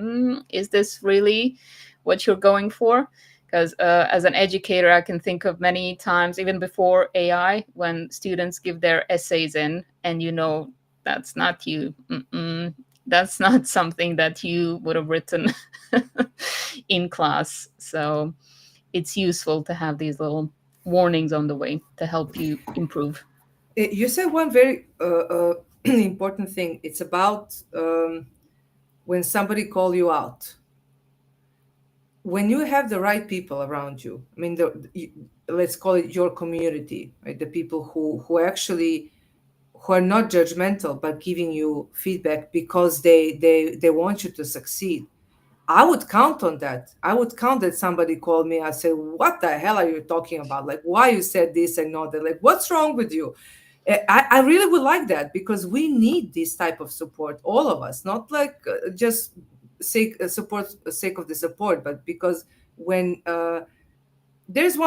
is this really what you're going for? Because as an educator, I can think of many times, even before AI, when students give their essays in, and that's not you. That's not something that you would have written in class. So it's useful to have these little warnings on the way to help you improve. You said one very important thing. It's about when somebody call you out. When you have the right people around you, I mean, let's call it your community, right? The people who actually who are not judgmental but giving you feedback because they want you to succeed. I would count on that. I would count that somebody called me. I say, "What the hell are you talking about? Like, why you said this and not that? Like, what's wrong with you?" I really would like that, because we need this type of support, all of us, not like just sake of the support, but because when there's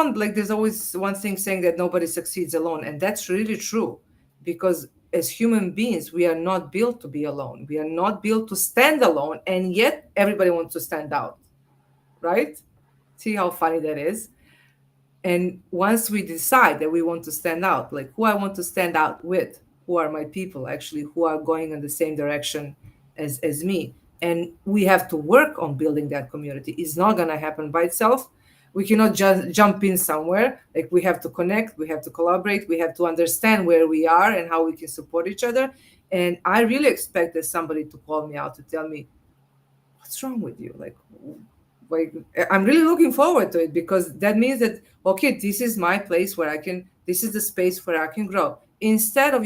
always one thing saying that nobody succeeds alone, and that's really true, because as human beings we are not built to be alone. We are not built to stand alone, and yet everybody wants to stand out, right? See how funny that is? And once we decide that we want to stand out, like who I want to stand out with, who are my people actually who are going in the same direction as me, and we have to work on building that community. It's not going to happen by itself. We cannot just jump in somewhere. Like, we have to connect, we have to collaborate, we have to understand where we are and how we can support each other. And I really expect that somebody to call me out to tell me, what's wrong with you? Like, I'm really looking forward to it, because that means that, okay, this is my place where this is the space where I can grow. Instead of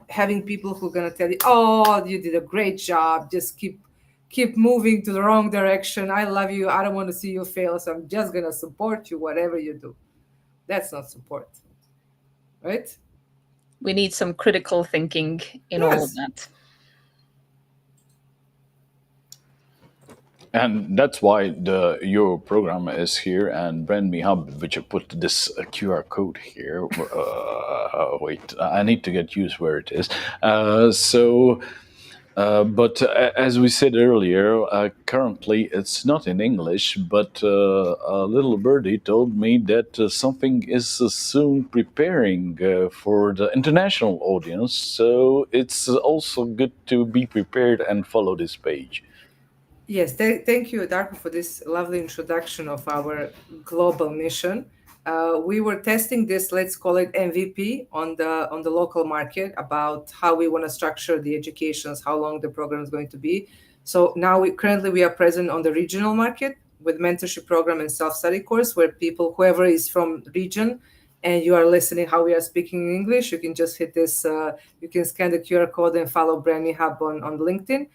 having people who are gonna tell you, oh, you did a great job, just keep moving to the wrong direction. I love you. I don't want to see you fail, so I'm just gonna support you whatever you do. That's not support, right? We need some critical thinking in all of Yes. that. And that's why your program is here, and Brand Me Hub, which I put this QR code here. Wait, I need to get used where it is. But as we said earlier, currently it's not in English, but a little birdie told me that something is soon preparing for the international audience. So it's also good to be prepared and follow this page. Yes, thank you, Darko, for this lovely introduction of our global mission. We were testing this, let's call it MVP, on the local market about how we want to structure the educations, how long the program is going to be. So now currently we are present on the regional market with mentorship program and self-study course, where people, whoever is from region, and you are listening how we are speaking in English, you can just hit this. You can scan the QR code and follow Brand New Hub on LinkedIn.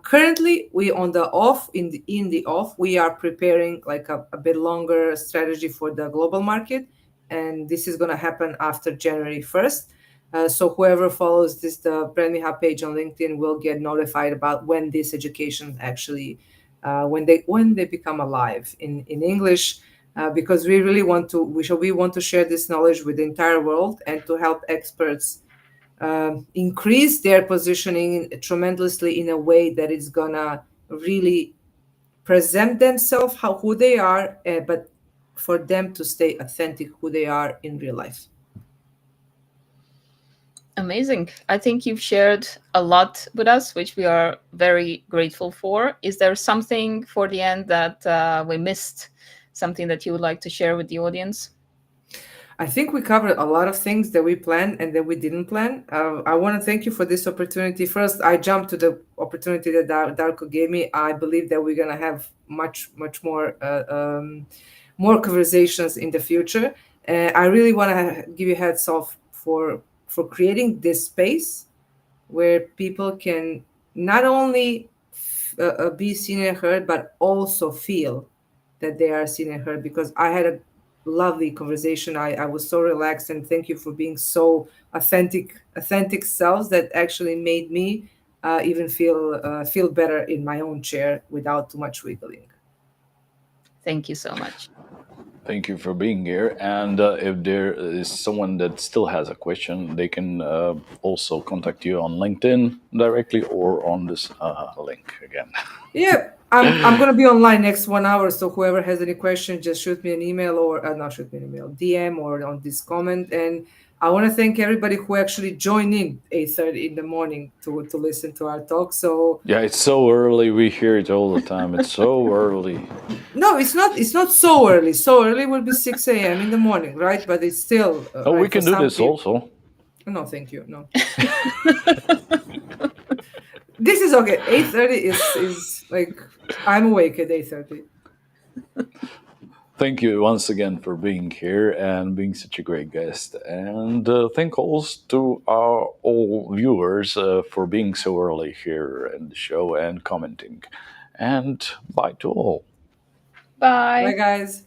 Currently, we on the off in the off we are preparing like a bit longer strategy for the global market, and this is going to happen after January 1st. So whoever follows this the Brand New Hub page on LinkedIn will get notified about when this education actually when they become alive in English. Because we really want to we want to share this knowledge with the entire world and to help experts increase their positioning tremendously in a way that is gonna really present themselves who they are, but for them to stay authentic who they are in real life. Amazing. I think you've shared a lot with us, which we are very grateful for. Is there something for the end that we missed? Something that you would like to share with the audience? I think we covered a lot of things that we planned and that we didn't plan. I want to thank you for this opportunity. First, I jumped to the opportunity that Darko gave me. I believe that we're gonna have much more more conversations in the future. I really want to give you heads off for creating this space where people can not only be seen and heard, but also feel that they are seen and heard. Because I had a lovely conversation. I was so relaxed, and thank you for being so authentic selves that actually made me even feel better in my own chair without too much wiggling. Thank you so much. Thank you for being here. And if there is someone that still has a question, they can also contact you on LinkedIn directly or on this link again. Yeah, I'm gonna be online next 1 hour. So whoever has any question, just shoot me an email or not shoot me an email, DM or on this comment. And I want to thank everybody who actually joined in 8:30 in the morning to listen to our talk. So Yeah, it's so early. We hear it all the time. It's so early. no, it's not. It's not so early. So early will be 6 a.m. in the morning, right? But it's still Oh, we like for can do some this people. also. No, thank you. No, this is okay. 8:30 is like I'm awake at 8:30. Thank you once again for being here and being such a great guest. And thank also to our all viewers for being so early here in the show and commenting. And bye to all. Bye, Bye. guys.